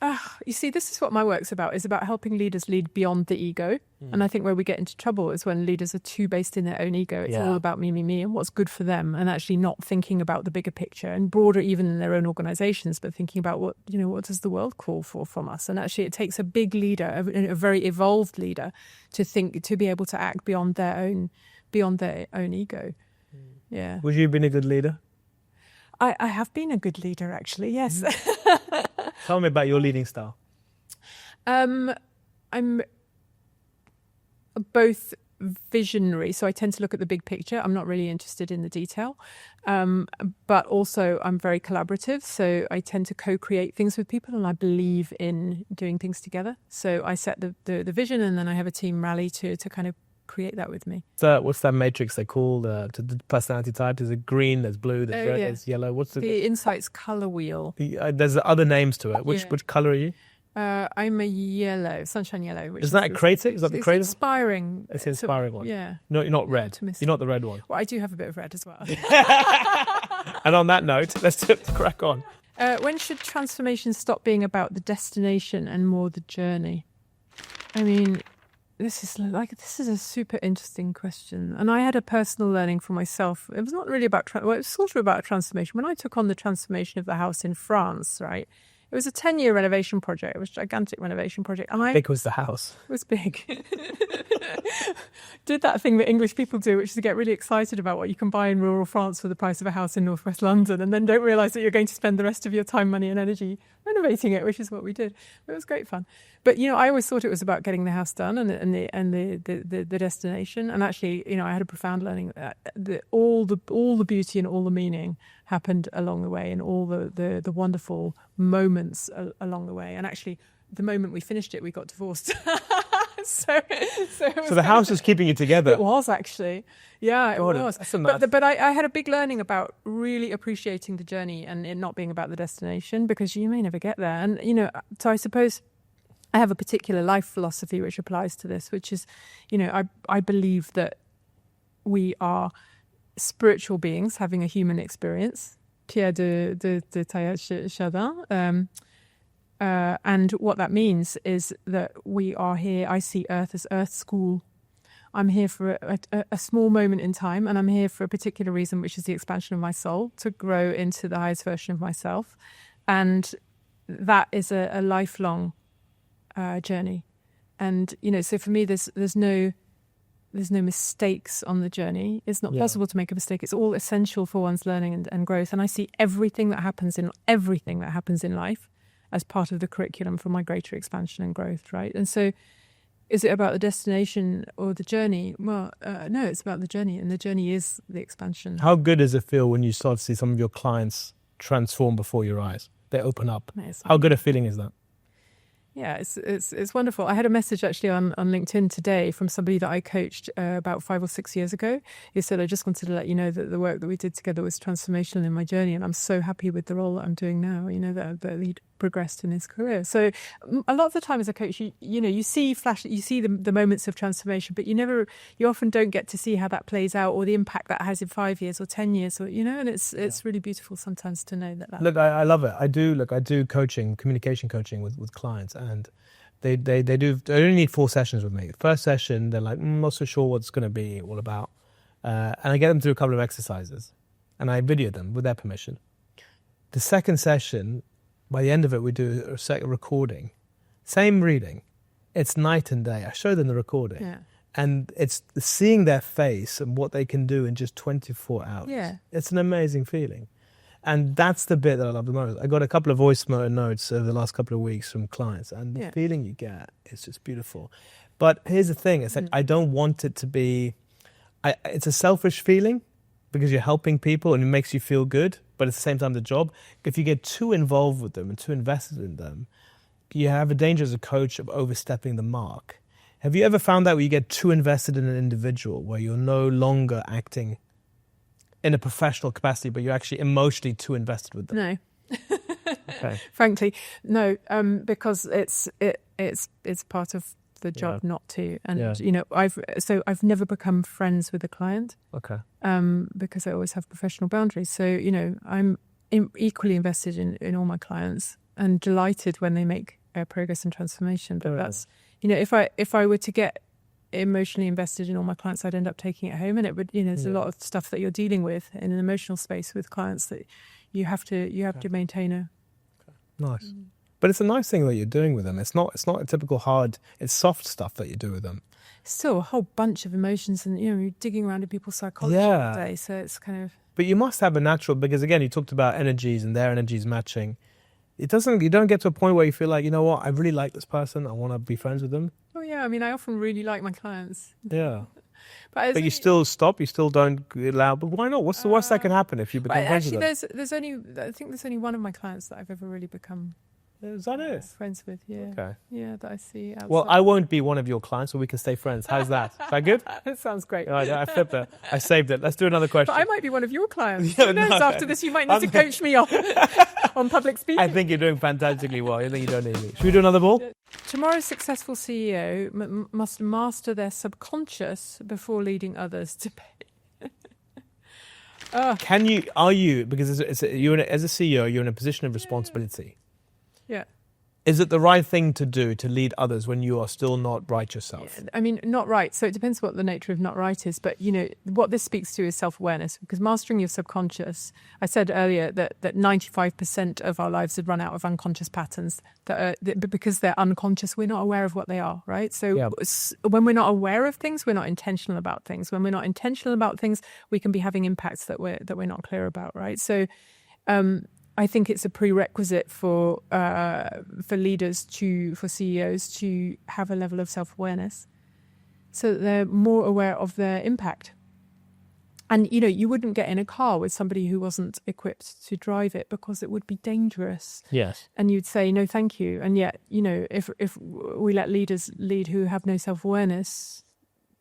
Speaker 1: You see, this is what my work's about, is about helping leaders lead beyond the ego. And I think where we get into trouble is when leaders are too based in their own ego. It's all about me, and what's good for them, and actually not thinking about the bigger picture and broader even in their own organisations, but thinking about what does the world call for from us. And actually it takes a big leader, a very evolved leader, to be able to act beyond their own ego. Yeah.
Speaker 2: Would you have been a good leader?
Speaker 1: I have been a good leader, actually, yes.
Speaker 2: Tell me about your leading style.
Speaker 1: I'm both visionary, so I tend to look at the big picture. I'm not really interested in the detail. But also I'm very collaborative, so I tend to co-create things with people, and I believe in doing things together. So I set the vision, and then I have a team rally to kind of create that with me.
Speaker 2: So what's that matrix they call the personality type? There's a green, there's blue, there's red, there's yellow. What's
Speaker 1: the Insights color wheel?
Speaker 2: There's other names to it. Which color are you?
Speaker 1: I'm a yellow, sunshine yellow. Which
Speaker 2: is that a creator? Is that the creator?
Speaker 1: Inspiring.
Speaker 2: It's the inspiring one.
Speaker 1: Yeah.
Speaker 2: No, you're not red. You're not the red one.
Speaker 1: Well, I do have a bit of red as well.
Speaker 2: And on that note, let's crack on.
Speaker 1: When should transformation stop being about the destination and more the journey? I mean, this is a super interesting question. And I had a personal learning for myself. It was not really about, it was sort of about a transformation. When I took on the transformation of the house in France, right? It was a 10-year renovation project. It was a gigantic renovation project. And
Speaker 2: How big was the house?
Speaker 1: It was big. Did that thing that English people do, which is to get really excited about what you can buy in rural France for the price of a house in northwest London, and then don't realise that you're going to spend the rest of your time, money and energy renovating it, which is what we did. It was great fun. But, I always thought it was about getting the house done and the destination. And actually, I had a profound learning that all the beauty and all the meaning happened along the way, and all the wonderful moments along the way. And actually, the moment we finished it, we got divorced. So
Speaker 2: the house was keeping you together.
Speaker 1: It was actually, yeah, it was. But I had a big learning about really appreciating the journey and it not being about the destination, because you may never get there. And so I suppose I have a particular life philosophy which applies to this, which is, I believe that we are spiritual beings having a human experience. Pierre de Teilhard Chardin. And what that means is that we are here. I see Earth as Earth School. I'm here for a small moment in time, and I'm here for a particular reason, which is the expansion of my soul, to grow into the highest version of myself. And that is a lifelong journey. And, so for me, there's no mistakes on the journey. It's not possible to make a mistake. It's all essential for one's learning and growth. And I see everything that happens in life as part of the curriculum for my greater expansion and growth, right? And so is it about the destination or the journey? Well, no, it's about the journey, and the journey is the expansion.
Speaker 2: How good does it feel when you start to see some of your clients transform before your eyes? They open up.
Speaker 1: Amazing.
Speaker 2: How good a feeling is that?
Speaker 1: Yeah, it's wonderful. I had a message actually on LinkedIn today from somebody that I coached about 5 or 6 years ago. He said, I just wanted to let you know that the work that we did together was transformational in my journey, and I'm so happy with the role that I'm doing now, that he'd progressed in his career. So a lot of the time as a coach, you see the moments of transformation, but you often don't get to see how that plays out or the impact that has in 5 years or 10 years, or, and it's really beautiful sometimes to know that.
Speaker 2: Look, I love it. I do coaching, communication coaching with clients, and they only need 4 sessions with me. The first session, they're like, not so sure what it's going to be all about. And I get them through a couple of exercises, and I video them with their permission. The second session, by the end of it, we do a second recording. Same reading. It's night and day. I show them the recording.
Speaker 1: Yeah.
Speaker 2: And it's seeing their face and what they can do in just 24 hours.
Speaker 1: Yeah.
Speaker 2: It's an amazing feeling. And that's the bit that I love the most. I got a couple of voice notes over the last couple of weeks from clients, and the feeling you get is just beautiful. But here's the thing. It's like, I don't want it to be... it's a selfish feeling because you're helping people and it makes you feel good. But at the same time, the job, if you get too involved with them and too invested in them, you have a danger as a coach of overstepping the mark. Have you ever found that where you get too invested in an individual, where you're no longer acting in a professional capacity, but you're actually emotionally too invested with them?
Speaker 1: No.
Speaker 2: Okay.
Speaker 1: Frankly, no, because it's part of the job not to. And, I've never become friends with a client.
Speaker 2: Okay.
Speaker 1: Because I always have professional boundaries. So, I'm equally invested in all my clients and delighted when they make progress and transformation. But that's, if I were to get emotionally invested in all my clients, I'd end up taking it home. And it would, there's a lot of stuff that you're dealing with in an emotional space with clients that you have to maintain a...
Speaker 2: Nice. But it's a nice thing that you're doing with them. It's not a typical hard, it's soft stuff that you do with them.
Speaker 1: Still a whole bunch of emotions, and you're digging around in people's psychology all day, so it's kind of...
Speaker 2: But you must have a natural, because again, you talked about energies and their energies matching. You don't get to a point where you feel like, you know what, I really like this person, I want to be friends with them.
Speaker 1: Oh yeah, I often really like my clients.
Speaker 2: Yeah. But you still stop, you still don't allow, but why not? What's the worst that can happen if you become friends with them?
Speaker 1: There's only one of my clients that I've ever really become
Speaker 2: Is that it?
Speaker 1: Friends with, yeah.
Speaker 2: Okay.
Speaker 1: Yeah, that I see outside.
Speaker 2: Well, I won't be one of your clients, so we can stay friends. How's that? Is that good?
Speaker 1: That sounds great.
Speaker 2: I flipped it. I saved it. Let's do another question.
Speaker 1: But I might be one of your clients.
Speaker 2: Yeah,
Speaker 1: Who knows?
Speaker 2: no.
Speaker 1: After this, you might need to coach me on public speaking.
Speaker 2: I think you're doing fantastically well. I think you don't need me. Should we do another ball?
Speaker 1: Tomorrow's successful CEO must master their subconscious before leading others to pay.
Speaker 2: Are you, because as a CEO, you're in a position of responsibility.
Speaker 1: Yeah.
Speaker 2: Is it the right thing to do to lead others when you are still not right yourself?
Speaker 1: I mean, not right. So it depends what the nature of not right is. But, what this speaks to is self-awareness, because mastering your subconscious, I said earlier that 95% of our lives have run out of unconscious patterns because they're unconscious. We're not aware of what they are, right? So when we're not aware of things, we're not intentional about things. When we're not intentional about things, we can be having impacts that we're not clear about, right? So, I think it's a prerequisite for leaders for CEOs to have a level of self-awareness so that they're more aware of their impact. And, you wouldn't get in a car with somebody who wasn't equipped to drive it because it would be dangerous.
Speaker 2: Yes.
Speaker 1: And you'd say, no, thank you. And yet, if we let leaders lead who have no self-awareness,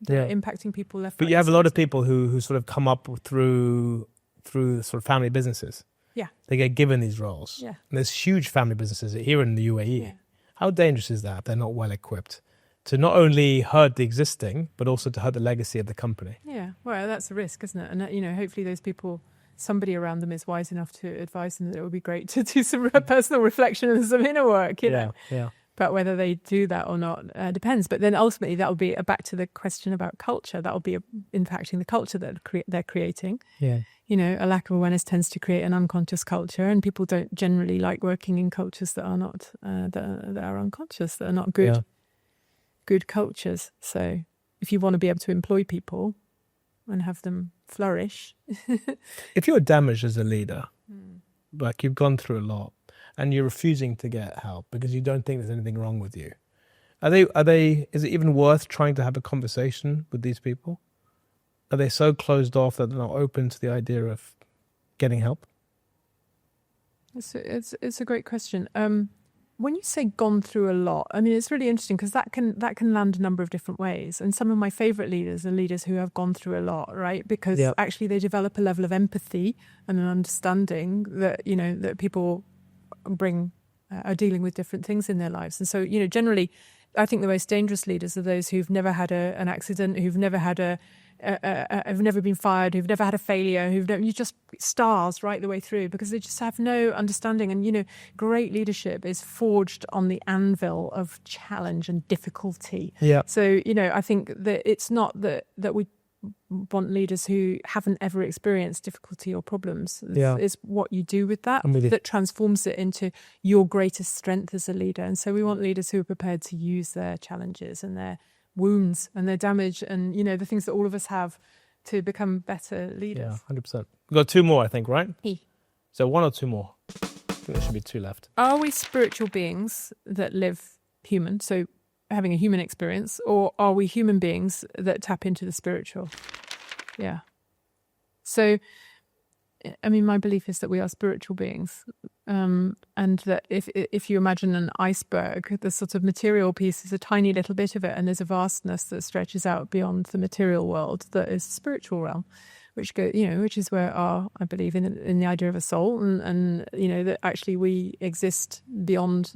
Speaker 1: they're impacting people left.
Speaker 2: But you have a lot of people who sort of come up through sort of family businesses.
Speaker 1: Yeah.
Speaker 2: They get given these roles.
Speaker 1: Yeah.
Speaker 2: And there's huge family businesses here in the UAE.
Speaker 1: Yeah.
Speaker 2: How dangerous is that if they're not well equipped to not only hurt the existing, but also to hurt the legacy of the company?
Speaker 1: Yeah. Well, that's a risk, isn't it? And, hopefully those people, somebody around them is wise enough to advise them that it would be great to do some personal reflection and some inner work, you know.
Speaker 2: Yeah.
Speaker 1: But whether they do that or not depends. But then ultimately that will be back to the question about culture. That will be impacting the culture that they're creating.
Speaker 2: Yeah.
Speaker 1: A lack of awareness tends to create an unconscious culture, and people don't generally like working in cultures that are not that are unconscious, that are not good cultures. So if you want to be able to employ people and have them flourish,
Speaker 2: if you're damaged as a leader, like you've gone through a lot, and you're refusing to get help because you don't think there's anything wrong with you, is it even worth trying to have a conversation with these people? Are they so closed off that they're not open to the idea of getting help?
Speaker 1: It's a great question. When you say gone through a lot, I mean, it's really interesting because that can land a number of different ways. And some of my favorite leaders are leaders who have gone through a lot, right? Because actually they develop a level of empathy and an understanding that, that people are dealing with different things in their lives. And so, generally, I think the most dangerous leaders are those who've never had an accident, who've never had have never been fired, who've never had a failure, you just stars right the way through because they just have no understanding. And, great leadership is forged on the anvil of challenge and difficulty. Yeah. So, I think that it's not that we want leaders who haven't ever experienced difficulty or problems. It's what you do with that that transforms it into your greatest strength as a leader. And so we want leaders who are prepared to use their challenges and their wounds and their damage and, the things that all of us have to become better leaders.
Speaker 2: Yeah, 100%. We've got two more, I think, right? So one or two more? I think there should be two left.
Speaker 1: Are we spiritual beings that live human, so having a human experience, or are we human beings that tap into the spiritual? Yeah. So, I mean, my belief is that we are spiritual beings, and that if you imagine an iceberg, the sort of material piece is a tiny little bit of it, and there's a vastness that stretches out beyond the material world that is the spiritual realm, which is where I believe in the idea of a soul, and that actually we exist beyond,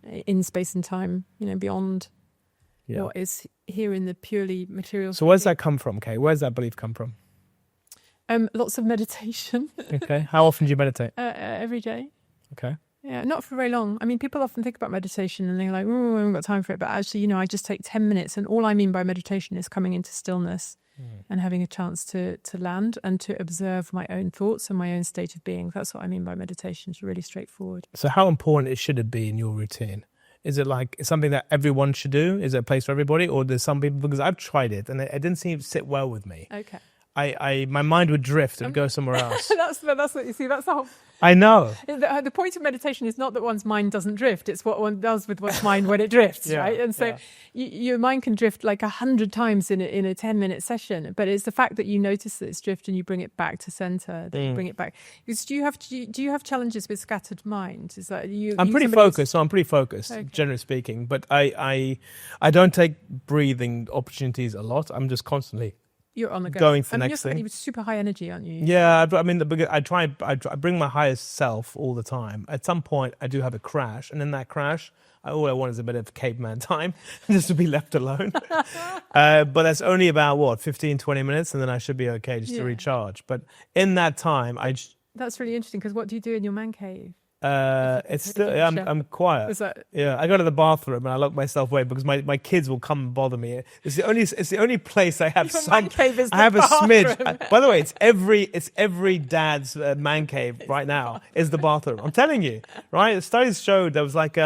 Speaker 1: in space and time, beyond what is here in the purely material.
Speaker 2: So where's that come from, Kay? Where's that belief come from?
Speaker 1: Lots of meditation.
Speaker 2: Okay. How often do you meditate?
Speaker 1: Every day.
Speaker 2: Okay.
Speaker 1: Yeah, not for very long. I mean, people often think about meditation and they're like, oh, I haven't got time for it. But actually, I just take 10 minutes. And all I mean by meditation is coming into stillness and having a chance to land and to observe my own thoughts and my own state of being. That's what I mean by meditation. It's really straightforward.
Speaker 2: So how important should it be in your routine? Is it like something that everyone should do? Is it a place for everybody? Or there's some people, because I've tried it and it didn't seem to sit well with me.
Speaker 1: Okay.
Speaker 2: my mind would drift and go somewhere else.
Speaker 1: That's what you see. That's the whole.
Speaker 2: I know.
Speaker 1: The point of meditation is not that one's mind doesn't drift. It's what one does with one's mind when it drifts, right? And so your mind can drift like 100 times in a 10-minute session, but it's the fact that you notice that it's drift and you bring it back to center. That you bring it back. Because do you have challenges with scattered mind? Is that you?
Speaker 2: I'm pretty focused. So I'm pretty focused, generally speaking. But I don't take breathing opportunities a lot. I'm just constantly.
Speaker 1: You're on the go.
Speaker 2: Going for the next thing.
Speaker 1: You're super high energy, aren't you?
Speaker 2: Yeah, I mean, I bring my highest self all the time. At some point, I do have a crash, and in that crash, all I want is a bit of caveman time, just to be left alone. But that's only about 15, 20 minutes, and then I should be okay just to recharge. But in that time,
Speaker 1: That's really interesting, because what do you do in your man cave?
Speaker 2: It's still I'm quiet.
Speaker 1: Is that...
Speaker 2: Yeah, I go to the bathroom and I lock myself away because my kids will come and bother me. It's the only place I have
Speaker 1: man cave is
Speaker 2: I have
Speaker 1: bathroom.
Speaker 2: A smidge. By the way, it's every dad's man cave right now is the bathroom. I'm telling you, right? The studies showed there was like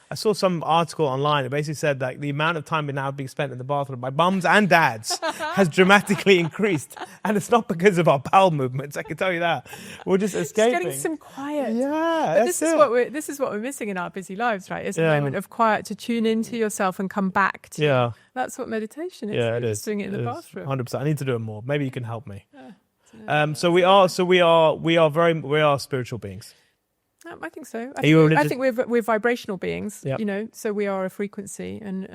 Speaker 2: I saw some article online. It basically said that the amount of time now being spent in the bathroom by mums and dads has dramatically increased, and it's not because of our bowel movements. I can tell you that. We're just escaping.
Speaker 1: Just getting some quiet.
Speaker 2: Yeah,
Speaker 1: but this is what we're missing in our busy lives, right? It's a moment of quiet to tune into yourself and come back to.
Speaker 2: Yeah,
Speaker 1: that's what meditation is.
Speaker 2: Yeah, it
Speaker 1: is.
Speaker 2: Is.
Speaker 1: Doing it in the bathroom.
Speaker 2: 100%. I need to do it more. Maybe you can help me. So we are spiritual beings.
Speaker 1: I think so.
Speaker 2: I
Speaker 1: think we're vibrational beings,
Speaker 2: Yep.
Speaker 1: so we are a frequency, and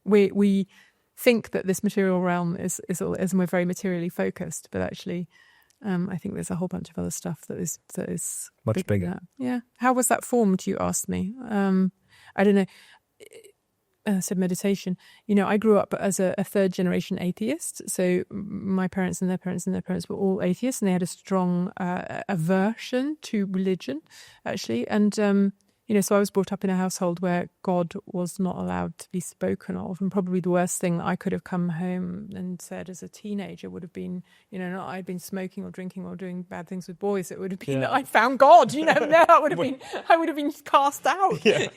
Speaker 1: we think that this material realm is and we're very materially focused, but actually, I think there's a whole bunch of other stuff that is
Speaker 2: much bigger.
Speaker 1: Yeah. How was that formed? You asked me. I don't know. I said meditation. I grew up as a third generation atheist. So my parents and their parents and their parents were all atheists, and they had a strong aversion to religion, actually. And, so I was brought up in a household where God was not allowed to be spoken of. And probably the worst thing that I could have come home and said as a teenager would have been, not I'd been smoking or drinking or doing bad things with boys. It would have been that I'd found God, no, I would have been cast out, Okay.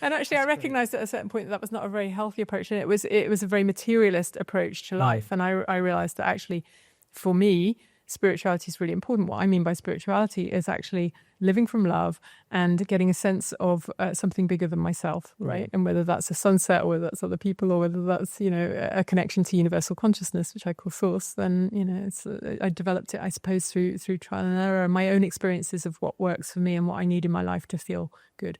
Speaker 1: And actually I recognized at a certain point that was not a very healthy approach. And it was a very materialist approach to life. And I realized that actually for me, spirituality is really important. What I mean by spirituality is actually living from love and getting a sense of something bigger than myself, right? And whether that's a sunset or whether that's other people or whether that's, a connection to universal consciousness, which I call source, then, I developed it, I suppose, through trial and error and my own experiences of what works for me and what I need in my life to feel good.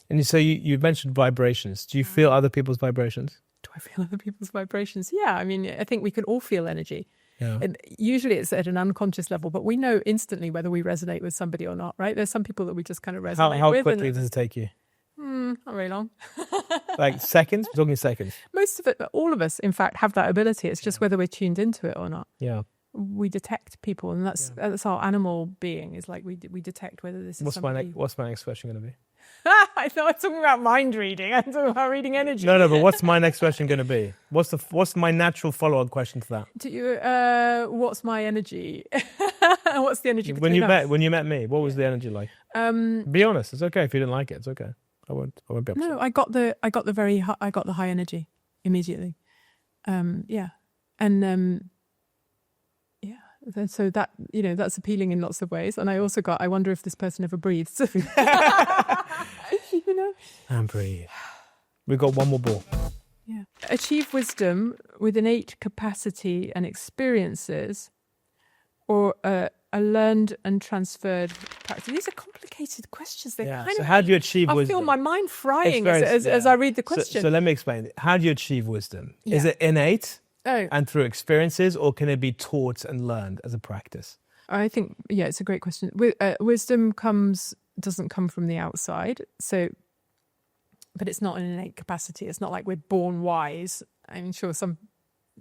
Speaker 2: And so you mentioned vibrations. Do you feel other people's vibrations?
Speaker 1: Do I feel other people's vibrations? Yeah, I think we can all feel energy.
Speaker 2: Yeah.
Speaker 1: And usually it's at an unconscious level, but we know instantly whether we resonate with somebody or not, right? There's some people that we just kind of resonate with.
Speaker 2: How quickly does it take you?
Speaker 1: Not very long.
Speaker 2: Like seconds? We're talking seconds.
Speaker 1: Most of it, all of us, in fact, have that ability. It's just whether we're tuned into it or not.
Speaker 2: Yeah.
Speaker 1: We detect people, and that's our animal being. Is like we detect whether this is somebody.
Speaker 2: What's my next question going to be?
Speaker 1: I thought I was talking about mind reading. I'm talking about reading energy.
Speaker 2: No, but what's my next question going to be? What's my natural follow-on question to that?
Speaker 1: Do you? What's my energy? What's the energy
Speaker 2: when you met me? What was the energy like? Be honest. It's okay if you didn't like it. It's okay. I won't be upset.
Speaker 1: No, I got the high energy immediately. So that that's appealing in lots of ways. And I also got, I wonder if this person ever breathes.
Speaker 2: And breathe. We've got one more ball.
Speaker 1: Yeah. Achieve wisdom with innate capacity and experiences, or a learned and transferred practice. These are complicated questions.
Speaker 2: So how do you achieve wisdom?
Speaker 1: I feel my mind frying as I read the question.
Speaker 2: So let me explain. How do you achieve wisdom? Yeah. Is it innate and through experiences, or can it be taught and learned as a practice?
Speaker 1: I think, it's a great question. Wisdom doesn't come from the outside. But it's not an innate capacity. It's not like we're born wise. I'm sure some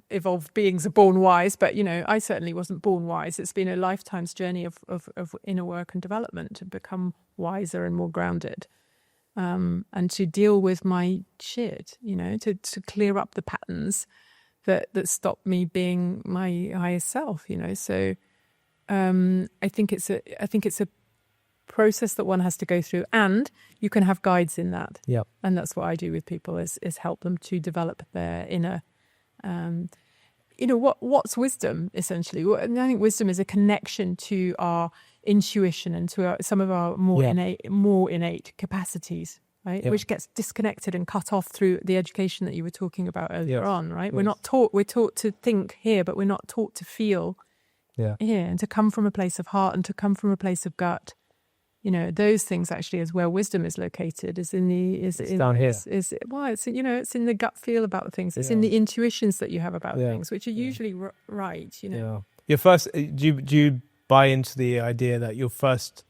Speaker 1: evolved beings are born wise, but I certainly wasn't born wise. It's been a lifetime's journey of inner work and development to become wiser and more grounded, and to deal with my shit. To clear up the patterns that stop me being my highest self. So I think it's a process that one has to go through, and you can have guides in that.
Speaker 2: Yeah,
Speaker 1: and that's what I do with people is help them to develop their inner what's wisdom essentially? I think wisdom is a connection to our intuition and to some of our more innate capacities, right? Which gets disconnected and cut off through the education that you were talking about earlier on, right? We're taught to think here, but we're not taught to feel here, and to come from a place of heart and to come from a place of gut. Those things actually is where wisdom is located. It's down here. It's in the gut feel about things. It's in the intuitions that you have about things, which are usually right.
Speaker 2: Your first. Do you buy into the idea that your first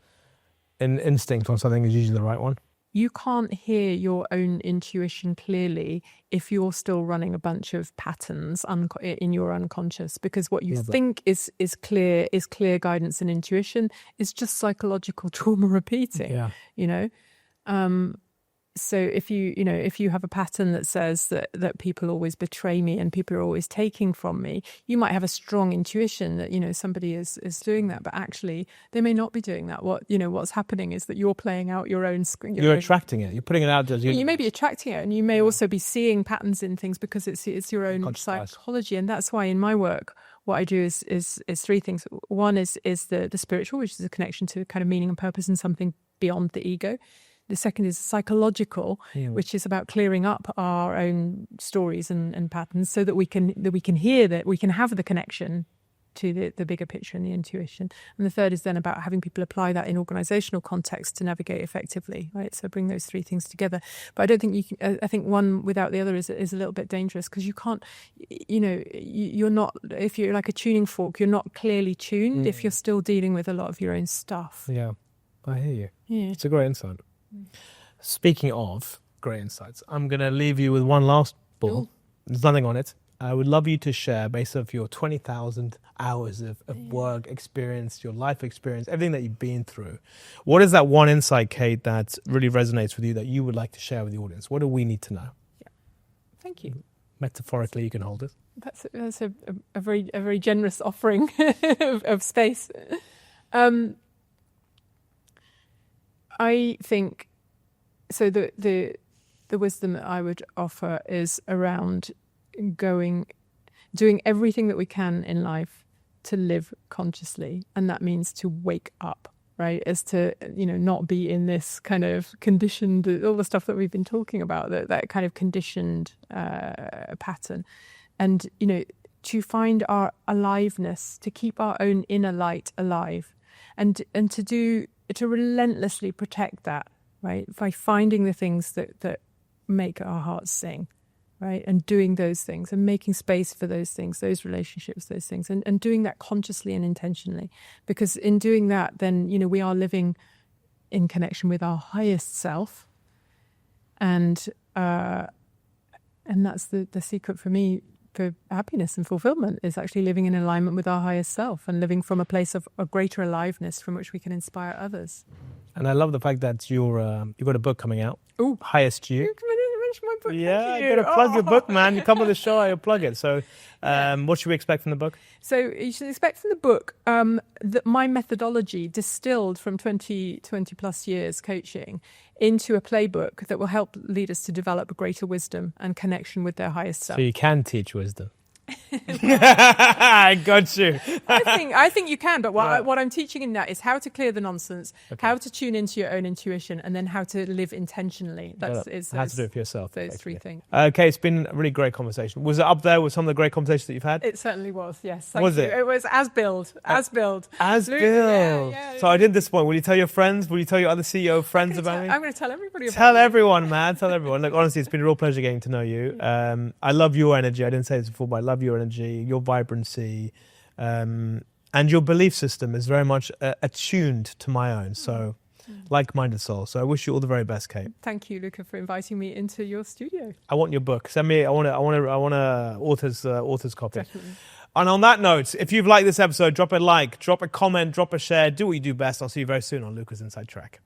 Speaker 2: instinct on something is usually the right one?
Speaker 1: You can't hear your own intuition clearly if you're still running a bunch of patterns in your unconscious, because what you think is clear guidance and intuition is just psychological trauma repeating. So if you have a pattern that says that people always betray me and people are always taking from me, you might have a strong intuition that somebody is doing that, but actually they may not be doing that. What's happening is that you're playing out your own screen. You're
Speaker 2: attracting it. You're putting it out.
Speaker 1: You may be attracting it, and you may also be seeing patterns in things because it's your own psychology, and that's why in my work what I do is three things. One is the spiritual, which is a connection to kind of meaning and purpose and something beyond the ego. The second is psychological, which is about clearing up our own stories and patterns so that we can hear that, we can have the connection to the bigger picture and the intuition. And the third is then about having people apply that in organizational context to navigate effectively, right? So bring those three things together. But I don't think you can, I think one without the other is a little bit dangerous, because you can't, you're not, if you're like a tuning fork, you're not clearly tuned if you're still dealing with a lot of your own stuff.
Speaker 2: Yeah, I hear you.
Speaker 1: Yeah.
Speaker 2: It's a great insight. Speaking of great insights, I'm going to leave you with one last ball. There's nothing on it. I would love you to share, based off your 20,000 hours of work experience, your life experience, everything that you've been through. What is that one insight, Kate, that really resonates with you that you would like to share with the audience? What do we need to know?
Speaker 1: Yeah. Thank you.
Speaker 2: Metaphorically, you can hold it.
Speaker 1: That's a very generous offering of space. I think so. The wisdom that I would offer is around doing everything that we can in life to live consciously, and that means to wake up, right? As to not be in this kind of conditioned, all the stuff that we've been talking about, that kind of conditioned pattern, and to find our aliveness, to keep our own inner light alive, and to relentlessly protect that, right? By finding the things that make our hearts sing, right? And doing those things and making space for those things, those relationships, those things, and doing that consciously and intentionally. Because in doing that, then, we are living in connection with our highest self. And that's the secret for me for happiness and fulfillment, is actually living in alignment with our highest self and living from a place of a greater aliveness from which we can inspire others.
Speaker 2: And I love the fact that you've got a book coming out.
Speaker 1: Ooh.
Speaker 2: Highest You.
Speaker 1: You mention my book.
Speaker 2: Yeah, you got to plug your book, man. You come on the show, I'll plug it. So what should we expect from the book?
Speaker 1: So you should expect from the book that my methodology, distilled from 20 plus years coaching, into a playbook that will help leaders to develop greater wisdom and connection with their highest self.
Speaker 2: So you can teach wisdom. I got you.
Speaker 1: I think you can, but what I'm teaching in that is how to clear the nonsense, how to tune into your own intuition, and then how to live intentionally.
Speaker 2: How to do it for yourself.
Speaker 1: Those three things.
Speaker 2: Okay, it's been a really great conversation. Was it up there with some of the great conversations that you've had?
Speaker 1: It certainly was, yes.
Speaker 2: Was it?
Speaker 1: It was as build.
Speaker 2: Yeah. So I didn't disappoint. Will you tell your friends? Will you tell your other CEO friends about me?
Speaker 1: I'm going to tell everybody about
Speaker 2: Tell everyone, man. Tell everyone. Look, honestly, it's been a real pleasure getting to know you. I love your energy. I didn't say this before, but I love your energy, your vibrancy, and your belief system is very much attuned to my own. So, like-minded soul. So I wish you all the very best, Kate.
Speaker 1: Thank you, Luca, for inviting me into your studio.
Speaker 2: I want your book. Send me. I want a author's copy.
Speaker 1: Definitely.
Speaker 2: And on that note, if you've liked this episode, drop a like, drop a comment, drop a share. Do what you do best. I'll see you very soon on Luca's Insight Track.